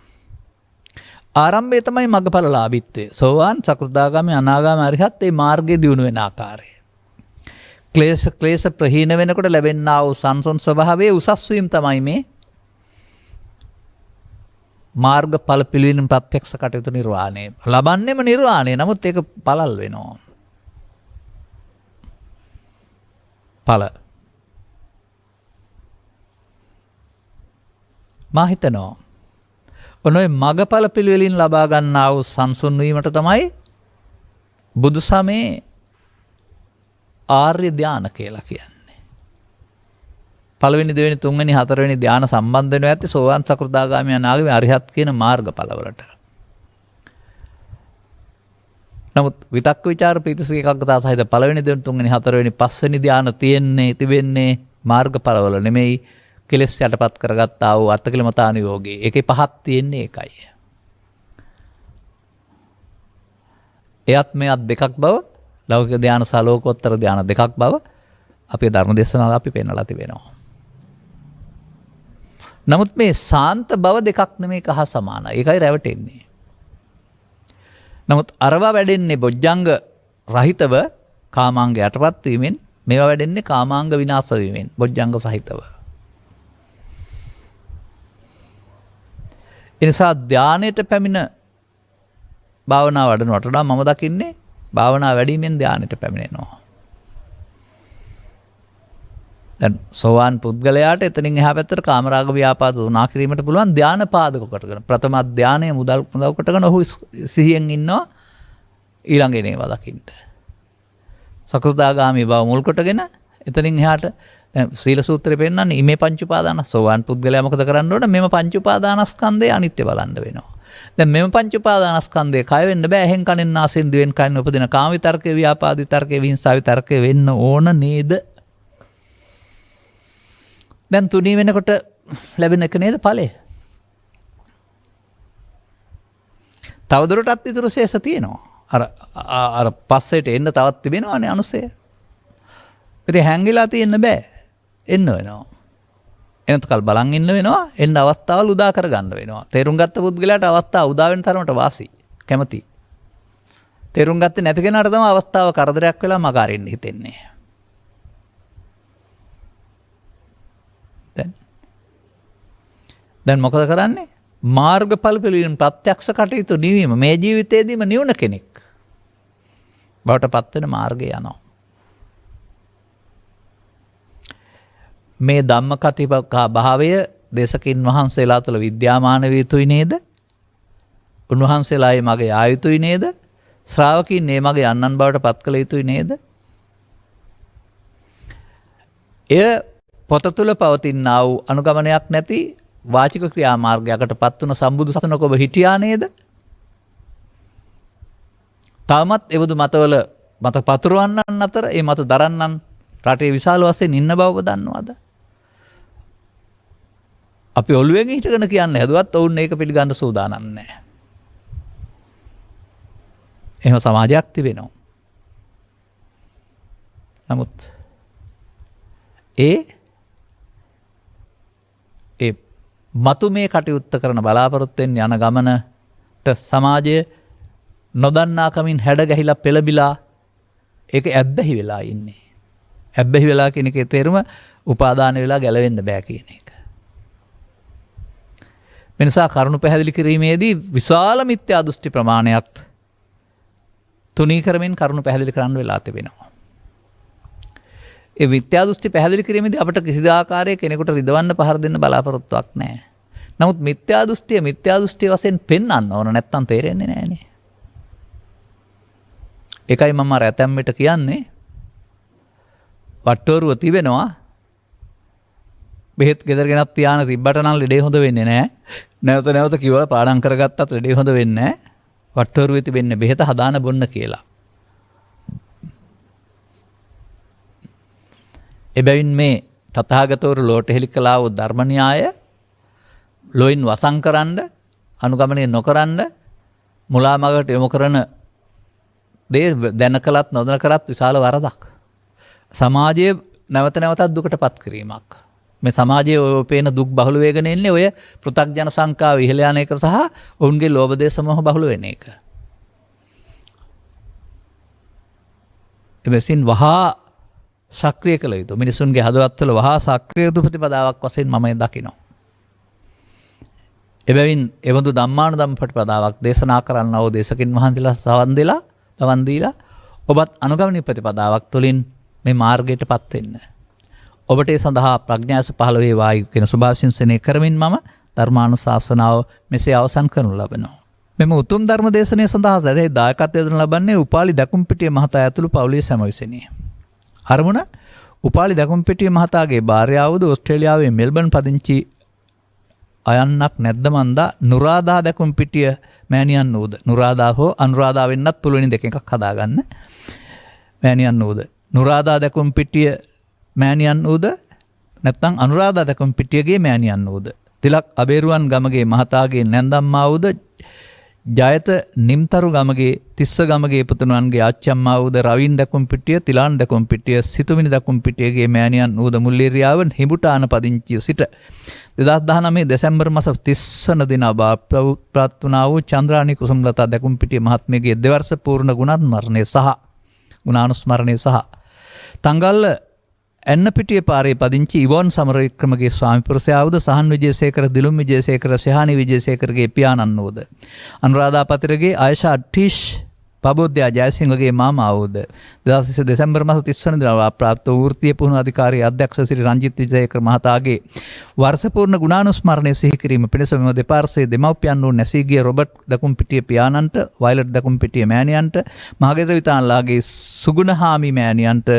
ආරම්භය තමයි මග්ගඵලලාභීත්වය. සෝවාන් සකෘදාගාමි අනාගාමි අරිහත් මේ මාර්ගයේ දියුණු වෙන ආකාරය. ක්ලේශ ප්‍රහීන වෙනකොට ලැබෙනා වූ සංසොන් ස්වභාවයේ උසස් වීම තමයි මේ මාර්ගඵල පිළිවෙලින් ප්‍රත්‍යක්ෂ කටයුතු නිර්වාණය. ලබන්නේම නිර්වාණය. නමුත් ඒක පළල් වෙනවා. ඵල මා හිතනවා ඔනෝයි මගඵල පිළිවෙලින් ලබා ගන්නා වූ සංසුන් වීමට තමයි බුදු සමයේ ආර්ය ධාන කියලා කියන්නේ. පළවෙනි දෙවෙනි තුන්වෙනි හතරවෙනි ධාන සම්බන්ධ වෙනවා ඇත්තේ සෝවාන් සකෘදාගාමි අනාගාමි අරිහත් කියන මාර්ගඵලවලට. නමුත් විතක්ක ਵਿਚාර ප්‍රීතිසුඛ ඒකාග්‍රතාව සහිත පළවෙනි දෙවෙනි තුන්වෙනි හතරවෙනි පස්වෙනි ධාන තිබෙන්නේ මාර්ගඵලවල නෙමෙයි කෙලෙස් යටපත් කරගත්තා වූ අට්ඨකිලමතානුයෝගී. ඒකේ පහක් තියෙන්නේ ඒකයි. එයත් මෙයත් දෙකක් බව ලෞකික ධාන සහ ලෝකෝත්තර ධාන දෙකක් බව අපේ ධර්ම දේශනාවල අපි පෙන්නලා තිබෙනවා. නමුත් මේ සාන්ත බව දෙකක් නෙමෙයි කහ සමානයි. ඒකයි රැවටෙන්නේ. නමුත් අරවා වැඩෙන්නේ බොජ්ජංග රහිතව කාමාංග යටපත් වීමෙන්, මේවා වැඩෙන්නේ කාමාංග විනාශ වීමෙන් බොජ්ජංග සහිතව. එනිසා ධානයට පැමිණ භාවනා වඩනවට වඩා මම දකින්නේ භාවනා වැඩීමෙන් ධානයට පැමිණෙනවා. දැන් සෝවාන් පුද්ගලයාට එතනින් එහා පැත්තට කාමරාග ව්‍යාපාද දුනා කිරීමට පුළුවන් ධාන පාදක කොටගෙන ප්‍රථම ධානයේ මුදල් කොටගෙන ඔහු සිහියෙන් ඉන්නවා ඊළඟ එනේවා දකින්න. සකෘදාගාමී බව මුල් කොටගෙන එතනින් එහාට සීල සූත්‍රය පෙන්නන්නේ මේ පංච උපාදාන සෝවාන් පුද්ගලයා මොකද කරන්න ඕන? මෙම පංච උපාදානස්කන්ධය අනිත්‍ය බලන්න වෙනවා. දැන් මෙම පංච උපාදානස්කන්ධය කය වෙන්න බෑ. එහෙන් කනෙන් නාසයෙන් දිවෙන් කයින් උපදින කාම විතර්කේ, ව්‍යාපාද විතර්කේ, විහිංසා විතර්කේ වෙන්න ඕන නේද? දැන් තුනී වෙනකොට ලැබෙන එක නේද ඵලය? තවදුරටත් ඊතර ශේෂ තියෙනවා. අර පස්සේට එන්න තවත් තිබෙනවානේ අනුසය. ඉතින් හැංගිලා තියෙන්න බෑ. එන්න වෙනවා. එනතකල් බලන් ඉන්න වෙනවා. එන්න අවස්ථාවල් උදා කර ගන්න වෙනවා. තේරුම් ගත්ත පුද්ගලයාට අවස්ථාව උදා වෙන තරමට වාසි කැමති. තේරුම් ගත්තේ නැති කෙනාට තමයි අවස්ථාව කරදරයක් වෙලා මග අරින්න හිතෙන්නේ. දැන් මොකද කරන්නේ? මාර්ගඵල පිළිවෙලින් ප්‍රත්‍යක්ෂ කටයුතු නිවීම මේ ජීවිතයේදීම නිවුණ කෙනෙක් බවට පත් වෙන මාර්ගය යනවා. මේ ධම්මකතිපකා භාවය දේශකින් වහන්සේලා තුළ විද්‍යාමාන විය යුතුයි නේද? උන්වහන්සේලායි මගේ ආ යුතුයි නේද? ශ්‍රාවකින් මේ මගේ යන්නන් බවට පත් කළ යුතුයි නේද? එය පොත තුළ පවතිනා වූ අනුගමනයක් නැති වාචික ක්‍රියා මාර්ගයකට පත් වුණ සම්බුදු සසුනක ඔබ හිටියා නේද? තාමත් එබඳු මතවල මත පතුරවන්නන් අතර ඒ මත දරන්නන් රටේ විශාල වශයෙන් ඉන්න බව ඔබ දන්නවද? අපි ඔළුවෙන් හිටගෙන කියන්න හැදුවත් ඔවුන් ඒක පිළිගන්න සූදානම් නැහැ. එහෙම සමාජයක් තිබෙනවා. නමුත් ඒ මතු මේ කටයුත්ත කරන බලාපොරොත්තුෙන් යන ගමනට සමාජය නොදන්නාකමින් හැඩ ගැහිලා පෙළබිලා ඒක ඇබ්බැහි වෙලා ඉන්නේ. ඇබ්බැහි වෙලා කියන එකේ තේරුම උපාදාන වෙලා ගැලවෙන්න බෑ කියන එක. මෙනිසා කරුණු පැහැදිලි කිරීමේදී විශාල මිත්‍යා දෘෂ්ටි ප්‍රමාණයක් තුනී කරමින් කරුණු පැහැදිලි කරන්න වෙලා තිබෙනවා. ඒ මිත්‍යා දෘෂ්ටි පැහැදිලි කිරීමේදී අපට කිසිදාකාරයක කෙනෙකුට රිදවන්න පහර දෙන්න බලාපොරොත්තුවක් නැහැ. නමුත් මිත්‍යා දෘෂ්ටිය වශයෙන් පෙන්වන්න ඕන නැත්තම් තේරෙන්නේ නැහනේ. ඒකයි මම රැතැම් විට කියන්නේ වට්ටෝරුව තිබෙනවා බෙහෙත් ගෙදර ගෙනත් තියාන තිබ්බට නම් ලෙඩේ හොඳ වෙන්නේ නැහැ. නැවත කිව්වලා පාඩම් කරගත්තත් ලෙඩේ හොඳ වෙන්නේ නැහැ. වට්ටෝරුවේ තිබෙන්නේ බෙහෙත හදාන බොන්න කියලා. එබැවින් මේ තථාගතවරු ලෝට හෙළි කළා වූ ධර්ම න්‍යාය ලොයින් වසං කරන්න, අනුගමනය නොකරන්න, මුලා මගට යොමු කරන දේ දැන කළත් නොදැන කරත් විශාල වරදක්. සමාජයේ නැවත නැවතත් දුකට පත් කිරීමක්. මේ සමාජයේ ඔය පේන දුක් බහුල වේගෙන එන්නේ ඔය පෘථග්ජන සංකාව ඉහළ යන එක සහ ඔවුන්ගේ ලෝභ දේශ මොහ බහුල වෙන එක. එබැවින් වහා සක්‍රිය කළ යුතු මිනිසුන්ගේ හදවත්වල වහා සක්‍රිය යුතු ප්‍රතිපදාවක් වශයෙන් මම දකිනවා. එබැවින් එවඳු ධම්මානුධම්ම ප්‍රතිපදාවක් දේශනා කරන්නව දේශකින් වහන්සේලා සවන් දීලා ඔබත් අනුගමනීය ප්‍රතිපදාවක් තුළින් මේ මාර්ගයටපත් වෙන්න. ඔබට ඒ සඳහා ප්‍රඥාස පහළ වේවායි කියන සුභාශිංසනය කරමින් මම ධර්මානුශාසනාව මෙසේ අවසන් කරනු ලබනවා. මෙම උතුම් ධර්ම දේශනය සඳහා සැදැයි දායකත්වය දෙනු ලබන්නේ උපාලි දකුම්පිටිය මහතා ඇතුළු පවුලේ සැම විසිනි. අරමුණ උපාලි දකුම්පිටිය මහතාගේ භාර්යාවද ඕස්ට්‍රේලියාවේ මෙල්බන් පදිංචි අයන්නක් නැද්ද මන්දා නුරාදා දකුම්පිටිය මෑණියන් වූද. නුරාදා හෝ අනුරාදා වෙන්නත් පුළුවන් දෙක එකක් හදාගන්න. මෑණියන් වූද නුරාදා දකුම්පිටිය මෑණියන් වූද නැත්නම් අනුරාදා දකුම්පිටියගේ මෑණියන් වූද. තිලක් අබේරුවන් ගමගේ මහතාගේ නැන්දම්මා වූද ජයත නිම්තරු ගමගේ තිස්ස ගමගේ පුතුණන්ගේ ආච්චම්මා වූද රවින් දකුම්පිටිය තිලාන් දකුම්පිටිය සිතුමිනි දකුම්පිටියගේ මෑණියන් වූද මුල්ලේරියාව හිඹුටාන පදිංචිව සිට 2019 දෙසැම්බර් මාස 30 වන දින ප්‍රාප්ත වුණා වූ චන්ද්‍රානි කුසුම්ලතා දකුම්පිටිය මහත්මියගේ දෙවර්ෂ පූර්ණ ගුණානුස්මරණය සහ තංගල්ල එන්නපිටිය පාරේ පදිංචි ඉවෝන් සමරවික්‍රමගේ ස්වාමිපුරුෂයාවද සහන් විජේසේකර දිලුම් විජේසේකර සහානි විජේසේකරගේ පියාණන් වූද අනුරාධාපතිරගේ ආයෂා අට්ටිෂ් පබෝද්‍යා ජයසිංහගේ මාමා වූද 2020 දෙසැම්බර් මාස 30 වන දින ප්‍රාප්ත වෘත්තීය පුහුණු අධිකාරී අධ්‍යක්ෂ ශ්‍රී රංජිත් විජේසේකර මහතාගේ වර්ෂපූර්ණ ගුණානුස්මරණය සිහි කිරීම පිණිස මෙම දෙපාර්ශ්වයේ දෙමව්පියන් වූ නැසී ගිය රොබර්ට් දකුම්පිටිය පියාණන්ට වයලට් දකුම්පිටිය මෑණියන්ට මහගෙදර විතානලාගේ සුගුණහාමි මෑණියන්ට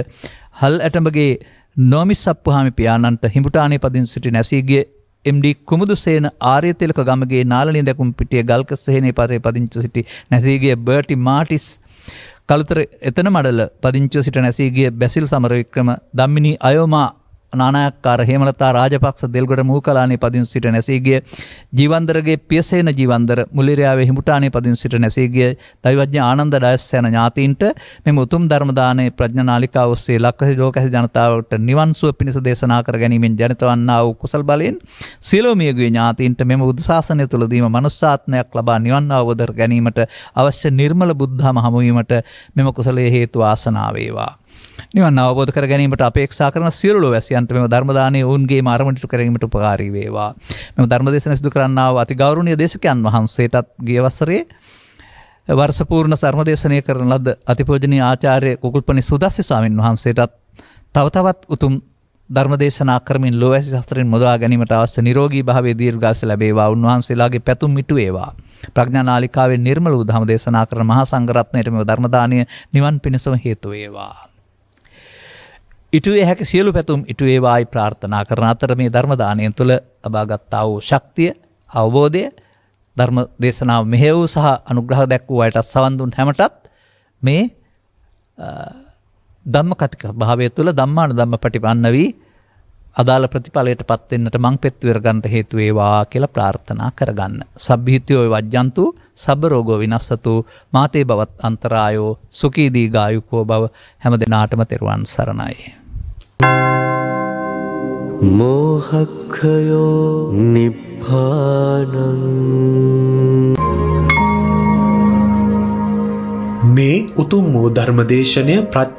හල් ඇටඹගේ නෝමිස් අප්පුහාමි පියාණන්ට හිඹුටානේ පදිංචි සිටි නැසීගේ එම්.ඩී. කුමුදුසේන ආර්යතිලක ගමගේ නාලනී දකුම්පිටිය ගල්කස්සහේනේ පාරේ පදිංචි සිටි නැසීගේ බර්ටි මාටිස් කලුතර එතන මඩල පදිංචි සිට නැසීගේ බැසිල් සමරවික්‍රම දම්මිනී අයෝමා නානායක්කාර හේමලතා රාජපක්ෂ දෙල්ගොඩ මූකලානේ පදිංචි සිට නැසීගේ ජීවන්දරගේ පියසේන ජීවන්දර මුල්ලිරියාවේ හිඹුටානේ පදිංචි සිට නැසීගේ දෛවඥ ආනන්ද ඩයස් යන ඥාතීන්ට මෙම උතුම් ධර්ම දානයේ ප්‍රඥා නාලිකාව ඔස්සේ ලක්වැසි ලෝකැසි ජනතාවට නිවන් සුව පිණිස දේශනා කර ගැනීමෙන් ජනිත වන්නා වූ කුසල් බලයෙන් සියලුම මියගිය ඥාතීන්ට මෙම බුදු සාසනය තුලදීම මනුස්සාත්මයක් ලබා නිවන් අවබෝධ කර ගැනීමට අවශ්‍ය නිර්මල බුද්ධම හමු වීමට මෙම කුසලයේ හේතු වාසනා වේවා. නිවන් අවබෝධ කර ගැනීමට අපේක්ෂා කරන සියලු ලෝවැසියන්ට මෙම ධර්ම දානය ඔවුන්ගේම අරමුණට කිරීමට උපකාරී වේවා. මෙම ධර්ම දේශන සිදු කරන්නා වූ අතිගෞරවනීය දේශකයන් වහන්සේටත් ගිය වසරේ වර්ෂ පූර්ණ ධර්ම දේශනය කරන ලද අතිපූජනීය ආචාර්ය කුකුල්පනි සුදස්සි ස්වාමීන් වහන්සේටත් තව තවත් උතුම් ධර්ම දේශනා කරමින් ලෝවැසි ශාස්ත්‍රයෙන් මුදවා ගැනීමට අවශ්‍ය නිරෝගී භාවයේ දීර්ඝායුෂ ලැබේවා. උන්වහන්සේලාගේ පැතුම් මිටු වේවා. ප්‍රඥා නාලිකාවේ නිර්මල වූ ධර්ම දේශනා කරන මහා සංඝරත්නයට මෙම ධර්ම දානය නිවන් පිණසම හේතු වේවා. ඉටුවේ හැකි සියලු පැතුම් ඉටුවේ වායි ප්‍රාර්ථනා කරන අතර මේ ධර්ම දානයෙන් තුළ ලබාගත්තා වූ ශක්තිය අවබෝධය ධර්ම දේශනාව මෙහෙයවූ සහ අනුග්‍රහ දැක්වූ අයටත් සවන් දුන් හැමටත් මේ ධම්ම කතික භාවය තුළ ධම්මානුධම්ම පටිපන්න වී අදාළ ප්‍රතිඵලයට පත් වෙන්නට මං පෙත් විරගන්නට හේතු වේවා කියලා ප්‍රාර්ථනා කරගන්න. සබ්බීතියෝ වජ්ජන්තු සබ්බ රෝගෝ විනස්සතු මාතේ බවත් අන්තරායෝ සුඛී දීඝායුකෝ භව හැම දිනාටම තෙරුවන් සරණයි. මෝහක්ඛයෝ නිබ්බානං මේ උතුම් වූ ධර්මදේශනය ප්‍රඥා